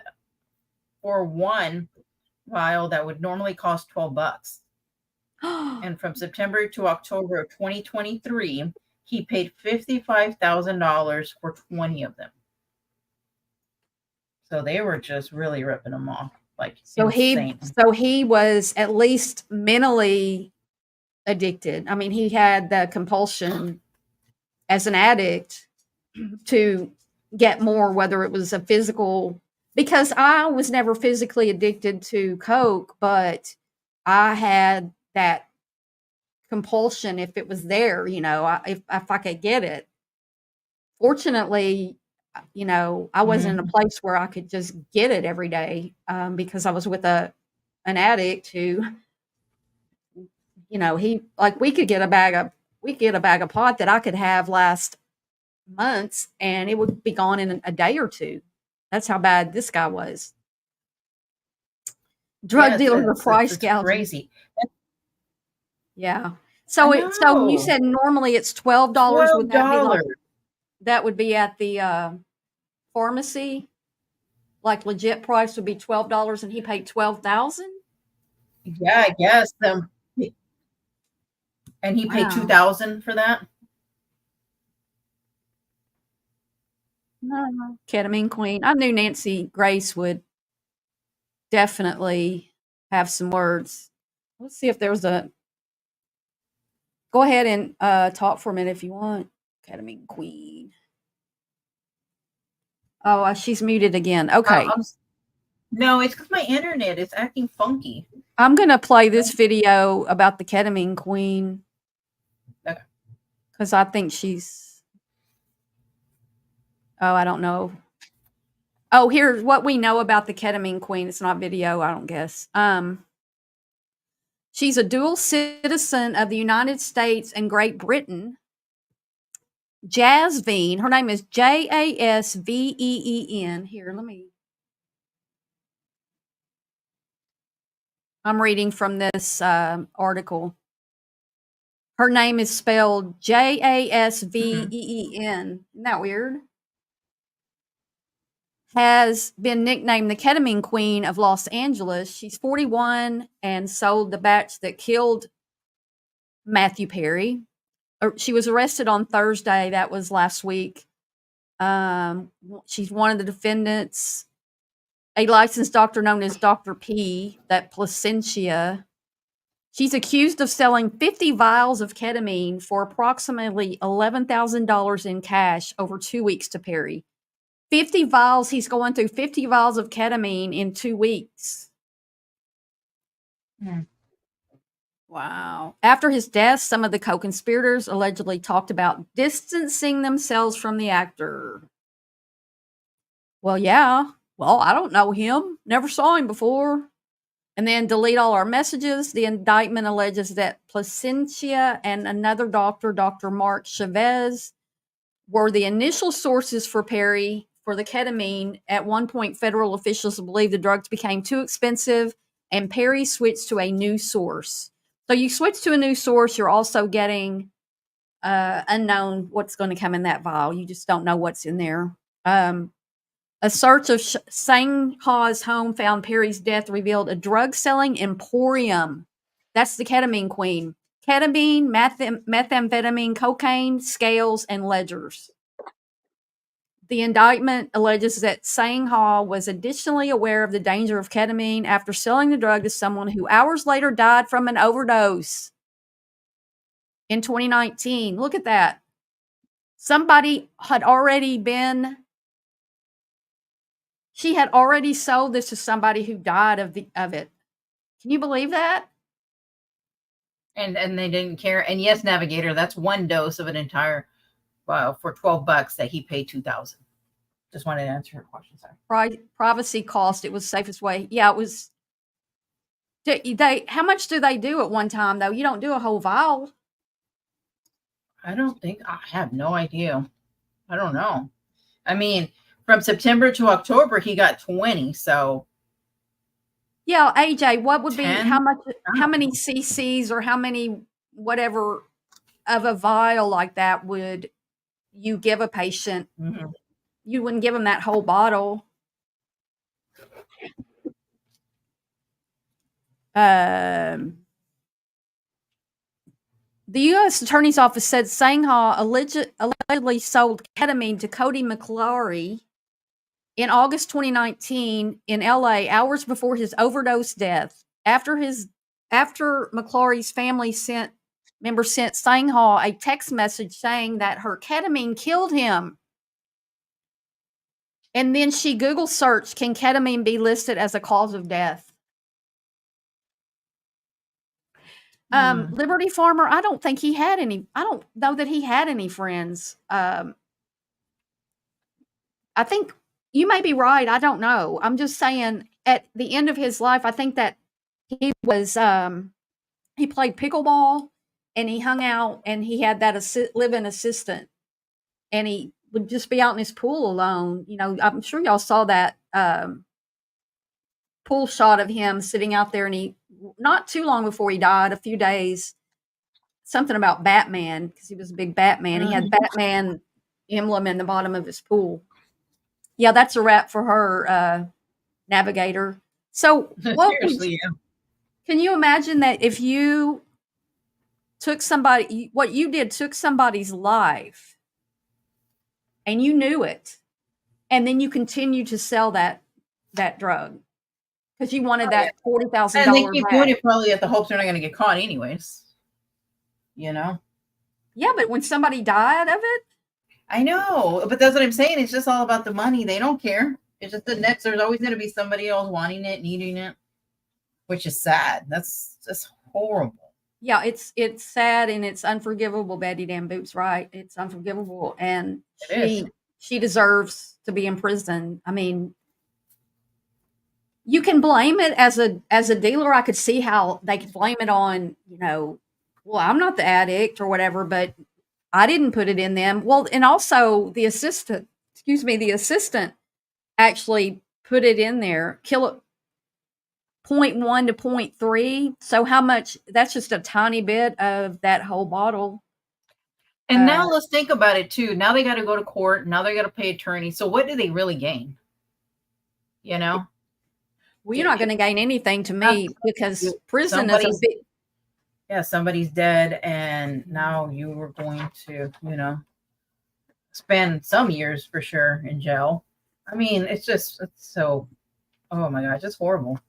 for one vial that would normally cost $12. And from September to October of 2023, he paid $55,000 for 20 of them. So they were just really ripping him off, like insane. He was at least mentally addicted. I mean, he had the compulsion as an addict to get more, whether it was a physical, because I was never physically addicted to Coke, but I had that compulsion if it was there, if I could get it. Fortunately, I wasn't in a place where I could just get it every day because I was with an addict who, we could get a bag of pot that I could have last months and it would be gone in a day or two. That's how bad this guy was. Drug dealers are price gouging. Crazy. Yeah. So you said normally it's $12 with that. That would be at the pharmacy, like legit price would be $12 and he paid $12,000? Yeah, I guess. And he paid Wow. $2,000 for that? No. Ketamine queen. I knew Nancy Grace would definitely have some words. Let's see if there's a. Go ahead and talk for a minute if you want. Ketamine queen. Oh, she's muted again. Okay. No, it's because my internet is acting funky. I'm going to play this video about the ketamine queen. Okay. Because I think she's. Oh, I don't know. Oh, here's what we know about the ketamine queen. It's not video, I don't guess. She's a dual citizen of the United States and Great Britain. Jasveen, her name is Jasveen. Here, I'm reading from this article. Her name is spelled Jasveen. Isn't that weird? Has been nicknamed the ketamine queen of Los Angeles. She's 41 and sold the batch that killed Matthew Perry. She was arrested on Thursday. That was last week. She's one of the defendants. A licensed doctor known as Dr. P, that Placentia. She's accused of selling 50 vials of ketamine for approximately $11,000 in cash over 2 weeks to Perry. 50 vials. He's going through 50 vials of ketamine in 2 weeks. Wow. After his death, some of the co-conspirators allegedly talked about distancing themselves from the actor. Well, yeah. Well, I don't know him. Never saw him before. And then delete all our messages. The indictment alleges that Placentia and another doctor, Dr. Mark Chavez, were the initial sources for Perry for the ketamine. At one point, federal officials believed the drugs became too expensive, and Perry switched to a new source. So you switch to a new source, you're also getting unknown what's going to come in that vial. You just don't know what's in there. A search of Sang Ha's home found Perry's death revealed a drug-selling emporium. That's the ketamine queen. Ketamine, methamphetamine, cocaine, scales, and ledgers. The indictment alleges that Sang Ha was additionally aware of the danger of ketamine after selling the drug to someone who hours later died from an overdose in 2019. Look at that. Somebody had already been... She had already sold this to somebody who died of it. Can you believe that? And they didn't care. And yes, Navigator, that's one dose of an entire, wow, for $12 that he paid $2,000. Just wanted to answer your question. Sorry. Privacy cost. It was the safest way. Yeah, it was. How much do they do at one time though? You don't do a whole vial. I don't think. I have no idea. I don't know. I mean, from September to October, he got 20. So, yeah, AJ, what would 10? be how many cc's or how many whatever of a vial like that would you give a patient? Mm-hmm. You wouldn't give them that whole bottle. The U.S. Attorney's Office said Sang Ha allegedly sold ketamine to Cody McClary in August 2019 in L.A. hours before his overdose death. After McClary's family sent Sang Ha a text message saying that her ketamine killed him. And then she Google searched, can ketamine be listed as a cause of death? Liberty Farmer, I don't think he had any. I don't know that he had any friends. I think you may be right. I don't know. I'm just saying at the end of his life, I think that he was, he played pickleball and he hung out and he had that live-in assistant and he would just be out in his pool alone. You know, I'm sure y'all saw that pool shot of him sitting out there and he, not too long before he died, a few days, something about Batman, because he was a big Batman. He had Batman emblem in the bottom of his pool. Yeah, that's a wrap for her, Navigator. So, Seriously, yeah. can you imagine that if you took what you did took somebody's life and you knew it, and then you continue to sell that drug because you wanted that $40,000 And they keep doing back. it probably at the hopes they're not going to get caught anyways. You know? Yeah, but when somebody died of it, I know, but that's what I'm saying. It's just all about the money. They don't care. It's just the next. There's always going to be somebody else wanting it, needing it, which is sad. That's just horrible. yeah, it's sad and it's unforgivable. Betty Dan Boot's right. It's unforgivable, and she deserves to be in prison. I mean, you can blame it as a dealer. I could see how they could blame it on, well, I'm not the addict or whatever, but I didn't put it in them. Well, and also the assistant actually put it in there, 0.1 to 0.3. So how much? That's just a tiny bit of that whole bottle. And now let's think about it too. Now they got to go to court. Now they got to pay attorney. So what do they really gain? You know? Well, you're not going to gain anything to me because prison is a big. Yeah, somebody's dead, and now you were going to, spend some years for sure in jail. I mean, it's so, oh my gosh, it's horrible.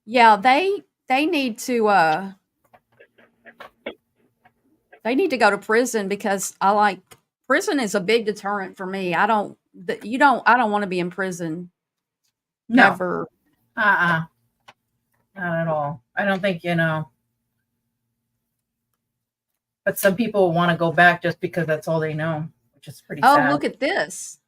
Yeah, they need to go to prison because prison is a big deterrent for me. I don't want to be in prison. No. Never. Not at all. I don't think, but some people want to go back just because that's all they know, which is pretty sad. Oh, look at this.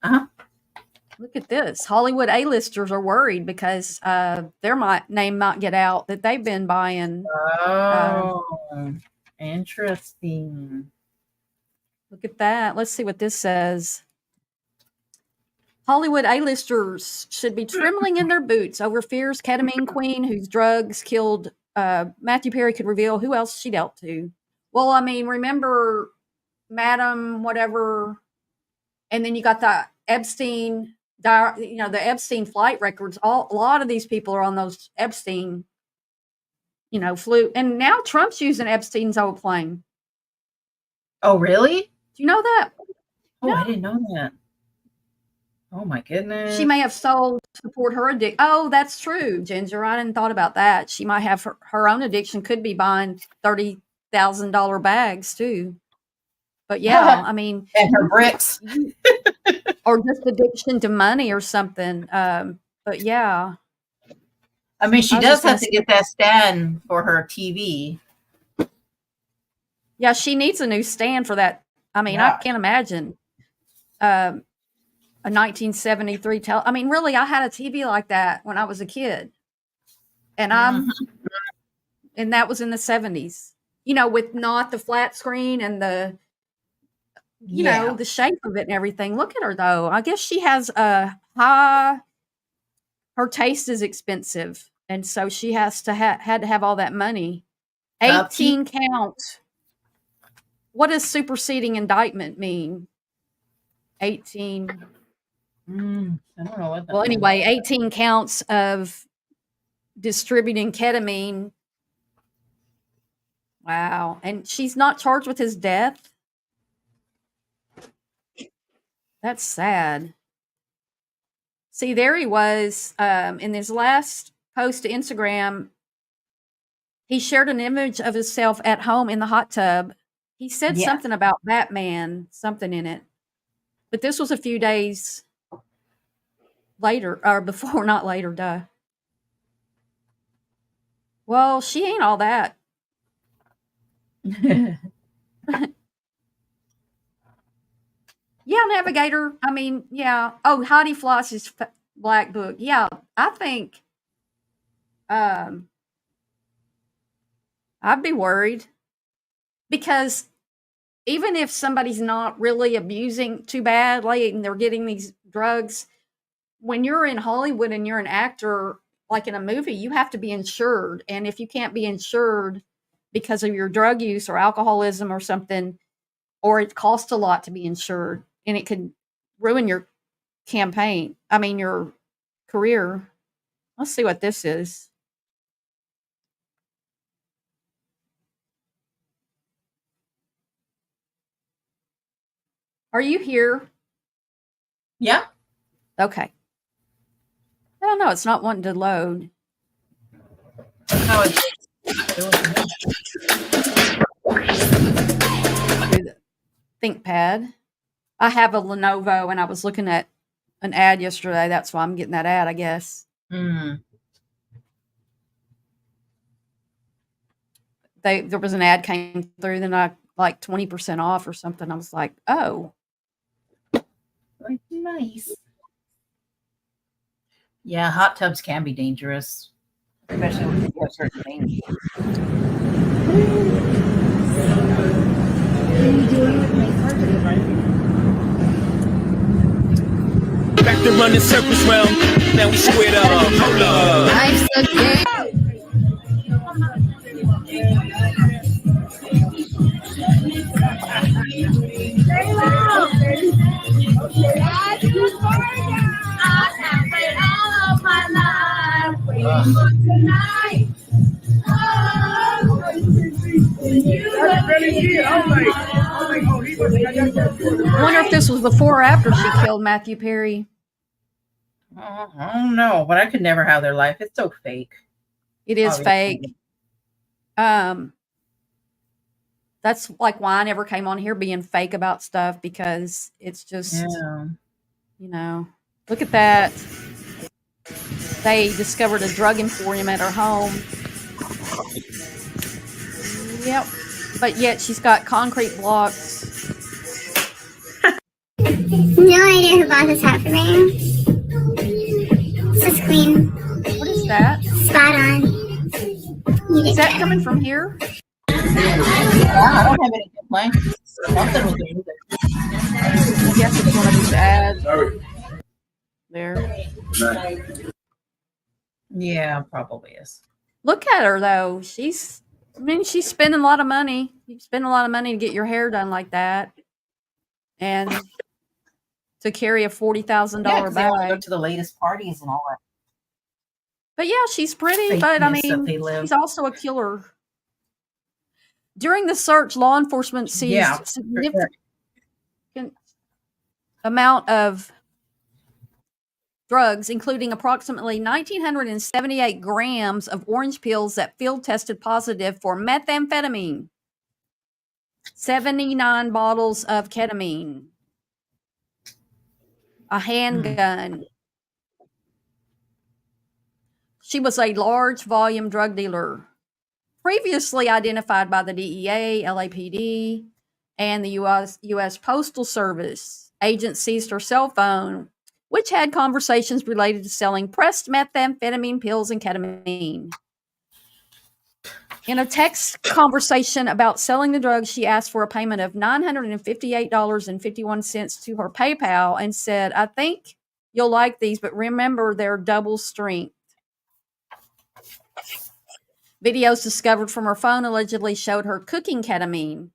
Look at this. Hollywood A-listers are worried because their name might get out that they've been buying. Oh, interesting. Look at that. Let's see what this says. Hollywood A-listers should be trembling in their boots over fears ketamine queen whose drugs killed Matthew Perry could reveal who else she dealt to. Well, I mean, remember Madam whatever, and then you got the Epstein, the Epstein flight records. A lot of these people are on those Epstein, flew. And now Trump's using Epstein's old plane. Oh, really? Do you know that? Oh, no. I didn't know that. Oh my goodness. She may have sold to support her addiction. Oh, that's true, Ginger. I hadn't thought about that. She might have her own addiction, could be buying $30,000 bags too. But yeah, I mean, and her bricks. or just addiction to money or something. But yeah. I mean, she does have to get that stand for her TV. Yeah, she needs a new stand for that. I mean, I can't imagine a 1973 I mean, really, I had a TV like that when I was a kid. And and that was in the 70s. With not the flat screen and the the shape of it and everything. Look at her though. I guess she has her taste is expensive. And so she has to had to have all that money. 18 counts. What does superseding indictment mean? 18. I don't know what that Well, anyway, 18 counts of distributing ketamine. Wow. And she's not charged with his death? That's sad. See, there he was in his last post to Instagram. He shared an image of himself at home in the hot tub. He said something about Batman, something in it. But this was a few days later, or before, not later, duh. Well, she ain't all that. Yeah, Navigator. I mean, yeah. Oh, Heidi Floss's Black Book. Yeah, I think I'd be worried because even if somebody's not really abusing too badly and they're getting these drugs, when you're in Hollywood and you're an actor, like in a movie, you have to be insured. And if you can't be insured because of your drug use or alcoholism or something, or it costs a lot to be insured, and it could ruin your campaign. I mean, your career. Let's see what this is. Are you here? Yeah. Okay. I don't know. It's not wanting to load. How it's ThinkPad. I have a Lenovo, and I was looking at an ad yesterday. That's why I'm getting that ad, I guess. Mm. There was an ad came through, then I like 20% off or something. I was like, oh, Like, nice. Yeah, hot tubs can be dangerous, especially when you have certain things. Back to running circles round. Now we squared up. Hold up. Life's a game. I wonder if this was before or after she killed Matthew Perry. I don't know, but I could never have their life. It's so fake. It is Obviously. fake. That's like why I never came on here being fake about stuff, because it's just, you know, look at that. They discovered a drug emporium at her home. Yep. But yet she's got concrete blocks. No idea who bought this hat for me. This is clean. What is that? Spot on. Is that coming from here? I don't have any complaints. Something with the music. I guess it's one of these ads. There. Yeah, probably is. Look at her though. She's spending a lot of money. You spend a lot of money to get your hair done like that, and to carry a $40,000 bag. Go to the latest parties and all that. But yeah, she's pretty. But I Fakeness that they mean, live. she's also a killer. During the search, law enforcement seized Yeah, for significant amount of drugs, including approximately 1,978 grams of orange pills that field tested positive for methamphetamine, 79 bottles of ketamine, a handgun. She was a large volume drug dealer, previously identified by the DEA, LAPD, and the U.S. Postal Service. Agents seized her cell phone, which had conversations related to selling pressed methamphetamine pills and ketamine. In a text conversation about selling the drugs, she asked for a payment of $958.51 to her PayPal and said, "I think you'll like these, but remember they're double strength." Videos discovered from her phone allegedly showed her cooking ketamine.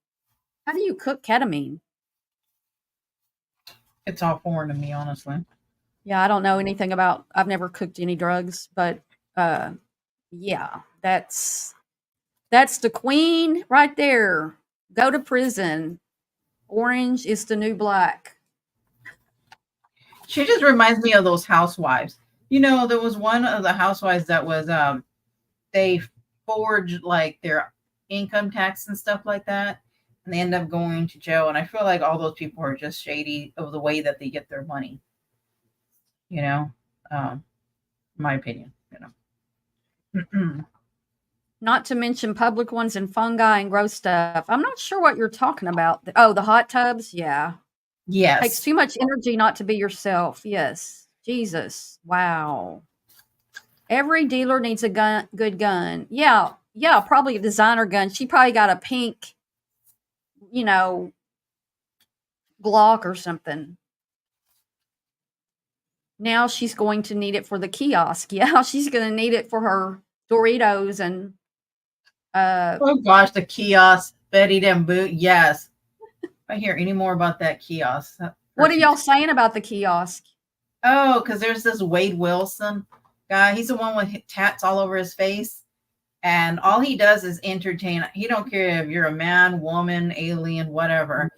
How do you cook ketamine? It's all foreign to me, honestly. Yeah, I don't know anything about. I've never cooked any drugs, but yeah, that's the queen right there. Go to prison. Orange is the new black. She just reminds me of those housewives. You know, there was one of the housewives that was they forged like their income tax and stuff like that, and they end up going to jail. And I feel like all those people are just shady of the way that they get their money. You know, my opinion. You know. Not to mention public ones and fungi and gross stuff. I'm not sure what you're talking about. Oh, the hot tubs? Yeah. Yes. Takes too much energy not to be yourself. Yes. Jesus. Wow. Every dealer needs a good gun. Yeah. Yeah, probably a designer gun. She probably got a pink, Glock or something. Now she's going to need it for the kiosk. Yeah, she's going to need it for her Doritos and oh gosh, the kiosk, Betty them boot. Yes. If I hear any more about that kiosk. What are y'all saying about the kiosk? Oh, because there's this Wade Wilson guy. He's the one with tats all over his face. And all he does is entertain. He don't care if you're a man, woman, alien, whatever.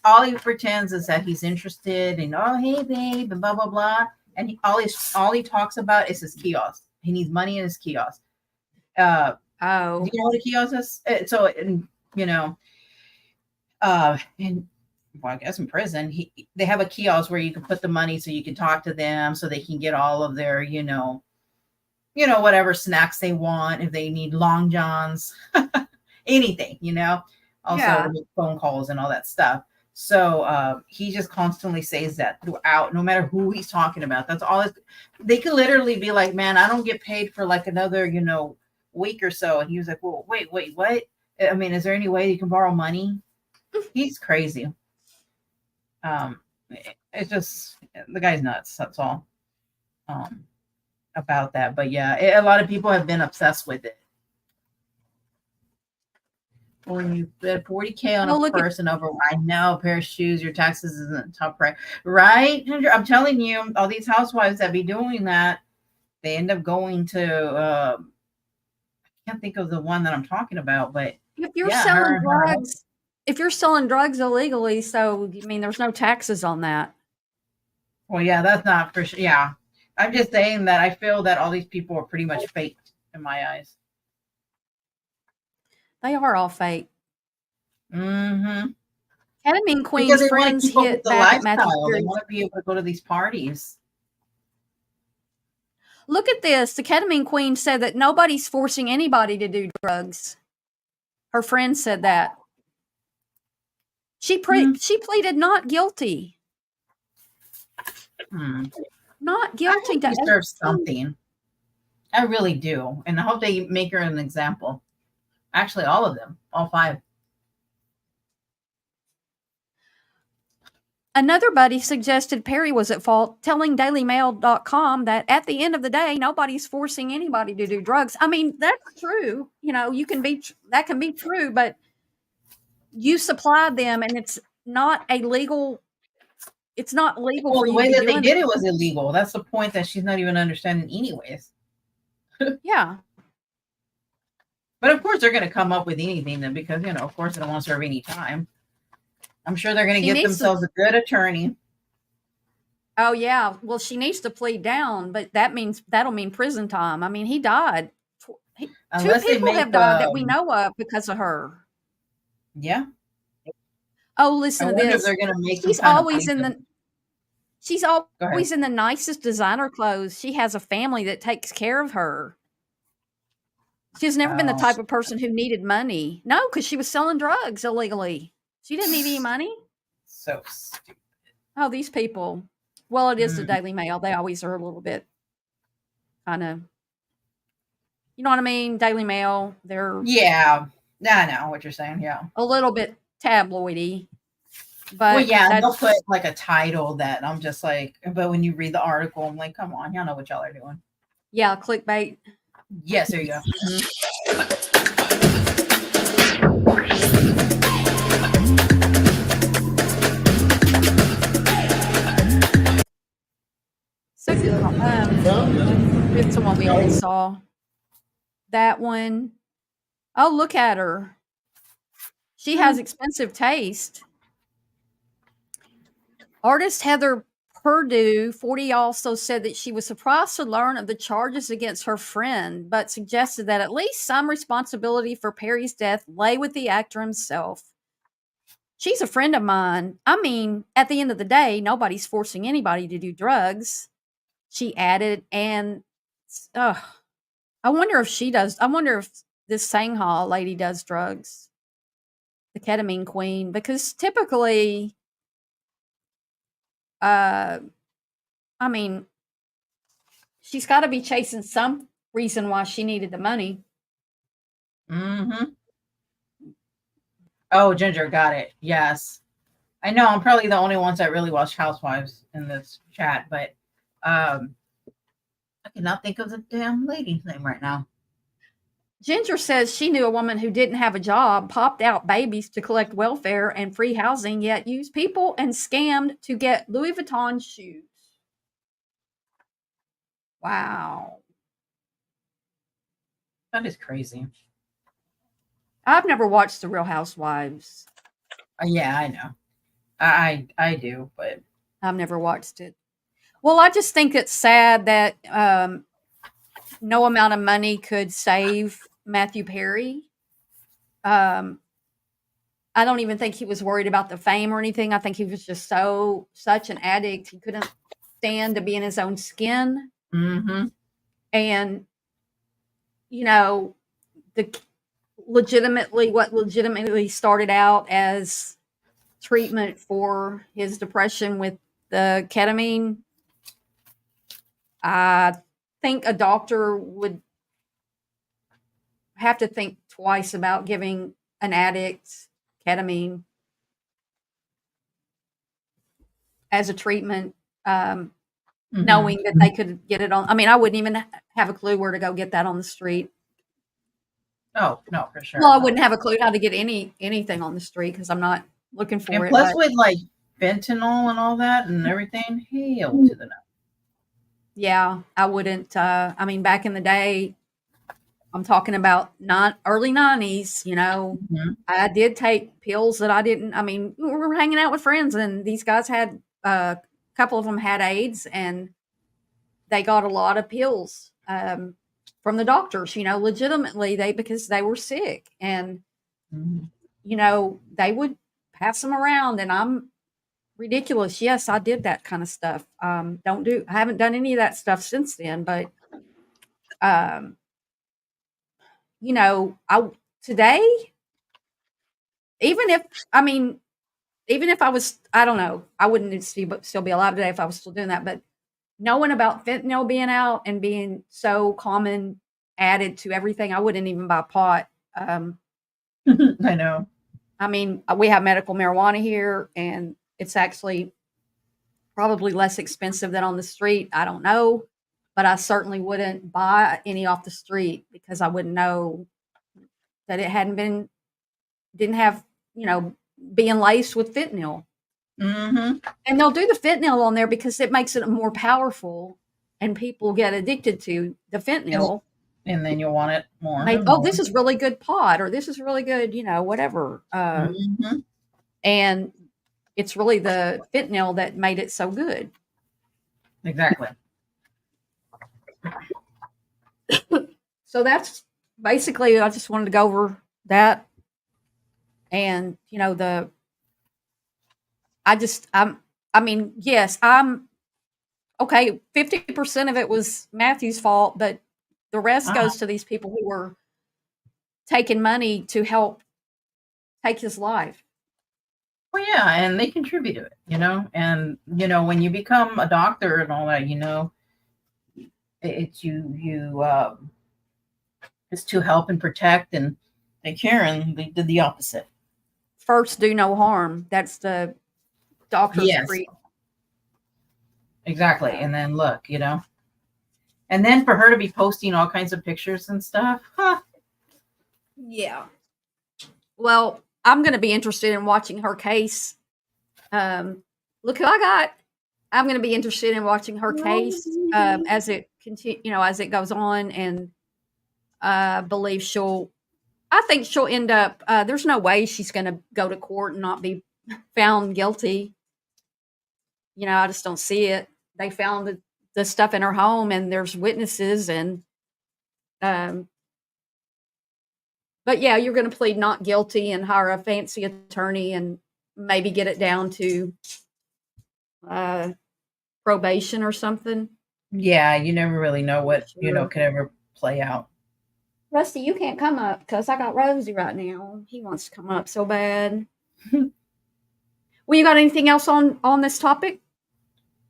All he pretends is that he's interested in, oh, hey, babe, and blah, blah, blah. And all he talks about is his kiosk. He needs money in his kiosk. Do you know what a kiosk is? Well, I guess in prison, they have a kiosk where you can put the money so you can talk to them so they can get all of their, whatever snacks they want, if they need long johns, anything, also make phone calls and all that stuff. So he just constantly says that throughout, no matter who he's talking about. That's all. They could literally be like, man, I don't get paid for like another, week or so. And he was like, well, wait, what? I mean, is there any way you can borrow money? He's crazy. It's just, the guy's nuts. That's all. About that. But yeah, a lot of people have been obsessed with it. When you spend $40K on a person over, I know, a pair of shoes, your taxes isn't top price, right? I'm telling you, all these housewives that be doing that, they end up going to, I can't think of the one that I'm talking about, but if you're selling drugs, illegally, so I mean, there's no taxes on that. Well, yeah, that's not for sure. Yeah, I'm just saying that I feel that all these people are pretty much faked in my eyes. They are all fake. Mm-hmm. Ketamine Queen's friends hit back at Matthew Perry. They want to be able to go to these parties. Look at this. The Ketamine Queen said that nobody's forcing anybody to do drugs. Her friend said that. She pleaded not guilty. Not guilty. She deserves something. I really do. And I hope they make her an example. Actually, all of them. All 5. Another buddy suggested Perry was at fault, telling DailyMail.com that at the end of the day, nobody's forcing anybody to do drugs. I mean, that's true. That can be true, but you supplied them, and it's not legal. It's not legal. Well, for the you way to that they did it was illegal. That's the point that she's not even understanding, anyways. Yeah. But of course, they're going to come up with anything then, because of course, they don't want to serve any time. I'm sure they're going to get themselves a good attorney. Oh yeah, well, she needs to plead down, but that'll mean prison time. I mean, he died. 2 people have died that we know of because of her. Yeah. Oh, listen to this. If they're going to make She's always in the nicest designer clothes. She has a family that takes care of her. She's never been the type of person who needed money. No, because she was selling drugs illegally. She didn't need any money. So stupid. Oh, these people. Well, it is the Daily Mail. They always are a little bit kind of, you know what I mean? Daily Mail. They're I know what you're saying. Yeah, a little bit tabloidy. But well, yeah, they'll put like a title that I'm just like. But when you read the article, I'm like, come on, y'all know what y'all are doing. Yeah, clickbait. Yes, there you go. So, it's the one we already saw. That one. Oh, look at her. She has expensive taste. Artist Heather Purdue, 40, also said that she was surprised to learn of the charges against her friend, but suggested that at least some responsibility for Perry's death lay with the actor himself. She's a friend of mine. I mean, at the end of the day, nobody's forcing anybody to do drugs, she added. And I wonder if she does. I wonder if this Sangha lady does drugs, the Ketamine Queen, because typically, I mean, she's got to be chasing some reason why she needed the money. Mm-hmm. Oh, Ginger, got it. Yes. I know I'm probably the only ones that really watch Housewives in this chat, but I cannot think of the damn lady's name right now. Ginger says she knew a woman who didn't have a job, popped out babies to collect welfare and free housing, yet used people and scammed to get Louis Vuitton shoes. Wow. That is crazy. I've never watched The Real Housewives. Yeah, I know. I do, but I've never watched it. Well, I just think it's sad that no amount of money could save Matthew Perry. I don't even think he was worried about the fame or anything. I think he was just such an addict. He couldn't stand to be in his own skin. mm-hmm. And, you know, what legitimately started out as treatment for his depression with the ketamine, I think a doctor would have to think twice about giving an addict ketamine as a treatment, knowing that they could get it on. I mean, I wouldn't even have a clue where to go get that on the street. Oh, no, for sure. Well, I wouldn't have a clue how to get anything on the street because I'm not looking for And it. plus, with like fentanyl and all that and everything, hell to the no. Yeah, I wouldn't. I mean, back in the day, I'm talking about early 90s, you know, I did take pills that I didn't. I mean, we were hanging out with friends, and these guys had a couple of them had AIDS, and they got a lot of pills from the doctors, you know, legitimately because they were sick, and you know, they would pass them around, and I'm ridiculous. Yes, I did that kind of stuff. I haven't done any of that stuff since then, but you know, today, even if I was, I don't know, I wouldn't still be alive today if I was still doing that. But knowing about fentanyl being out and being so common, added to everything, I wouldn't even buy pot. I know. I mean, we have medical marijuana here, and it's actually probably less expensive than on the street. I don't know, but I certainly wouldn't buy any off the street because I wouldn't know that it didn't have, you know, being laced with fentanyl. And they'll do the fentanyl on there because it makes it more powerful, and people get addicted to the fentanyl. And then you'll want it more. This is really good pot, or this is really good, you know, whatever. And it's really the fentanyl that made it so good. Exactly. So that's basically, I just wanted to go over that. And, you know, yes, I'm okay. 50% of it was Matthew's fault, but the rest goes to these people who were taking money to help take his life. Well, yeah, and they contribute to it, you know, and, you know, when you become a doctor and all that, you know, it's it's to help and protect and take care, and they did the opposite. First, do no harm. That's the doctor's creed. Exactly. And then look, you know, and then for her to be posting all kinds of pictures and stuff. Yeah. Well, I'm going to be interested in watching her case. Look who I got. I'm going to be interested in watching her case as it as it goes on, and I think she'll end up. There's no way she's going to go to court and not be found guilty. You know, I just don't see it. They found the stuff in her home, and there's witnesses, and but yeah, you're going to plead not guilty and hire a fancy attorney and maybe get it down to probation or something. Yeah, you never really know what, you know, could ever play out. Rusty, you can't come up because I got Rosie right now. He wants to come up so bad. Well, you got anything else on this topic?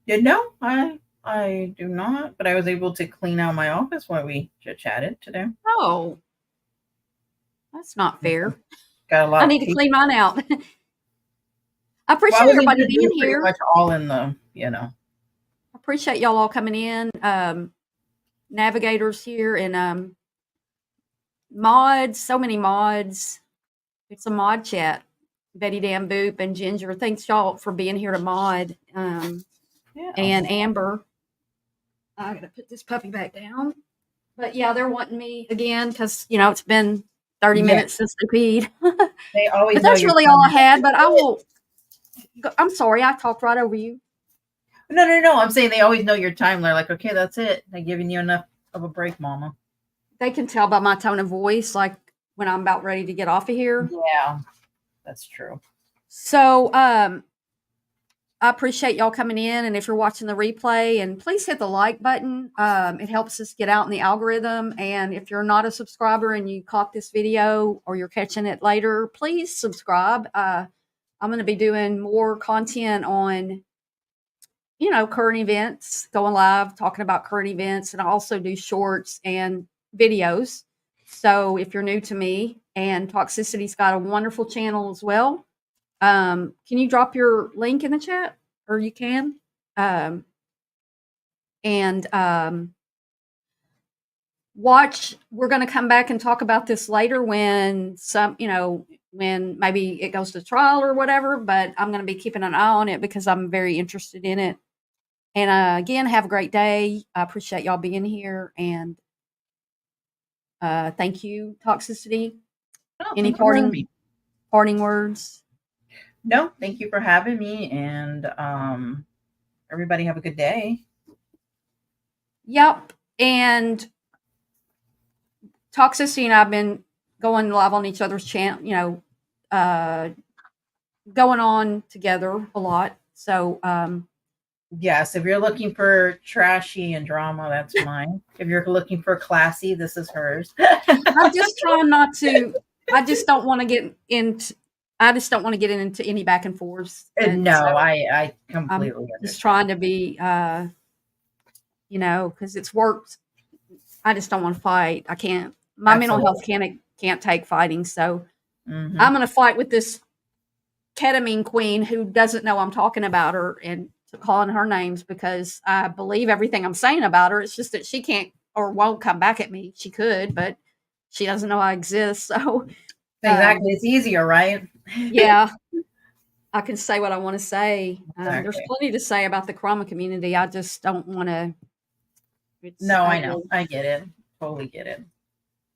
No, I do not, but I was able to clean out my office while we chatted today. Oh, that's not fair. Got a lot. I need to clean mine out. I appreciate everybody being here. Pretty much all in the, you know. I appreciate y'all all coming in. Navigators here and mods, so many mods. It's a mod chat. Betty Dan Boop and Ginger. Thanks y'all for being here to mod. And Amber. I gotta put this puppy back down. But yeah, they're wanting me again because it's been 30 minutes since they peed. They always But know that's your really all I time. had. But I will. I'm sorry, I talked right over you. No. I'm saying they always know your time. They're like, okay, that's it. They're giving you enough of a break, Mama. They can tell by my tone of voice, like when I'm about ready to get off of here. Yeah, that's true. So, I appreciate y'all coming in, and if you're watching the replay, and please hit the like button. It helps us get out in the algorithm. And if you're not a subscriber and you caught this video or you're catching it later, please subscribe. I'm going to be doing more content on, current events, going live, talking about current events, and I also do shorts and videos. So if you're new to me, and Toxicity's got a wonderful channel as well. Can you drop your link in the chat? Or you can. And watch. We're going to come back and talk about this later when when maybe it goes to trial or whatever. But I'm going to be keeping an eye on it because I'm very interested in it. And again, have a great day. I appreciate y'all being here. And thank you, Toxicity. Any parting words? No, thank you for having me, and everybody have a good day. Yep. And Toxicity and I've been going live on each other's channel, going on together a lot. So yes, if you're looking for trashy and drama, that's mine. If you're looking for classy, this is hers. I'm just trying not to. I just don't want to get into. I just don't want to get into any back and forths. And No, so I completely I'm understand. just trying to be, because it's worked. I just don't want to fight. I can't. My mental health can't take fighting. So I'm going to fight with this ketamine queen who doesn't know I'm talking about her and calling her names because I believe everything I'm saying about her. It's just that she can't or won't come back at me. She could, but she doesn't know I exist. So exactly, it's easier, right? Yeah, I can say what I want to say. There's plenty to say about the trauma community. I just don't want to. No, I know. I get it. Totally get it.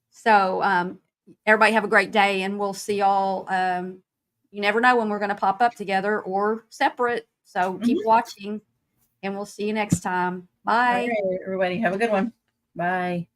So everybody have a great day, and we'll see y'all. You never know when we're going to pop up together or separate. So keep watching, and we'll see you next time. Bye. All right, everybody. Have a good one. Bye.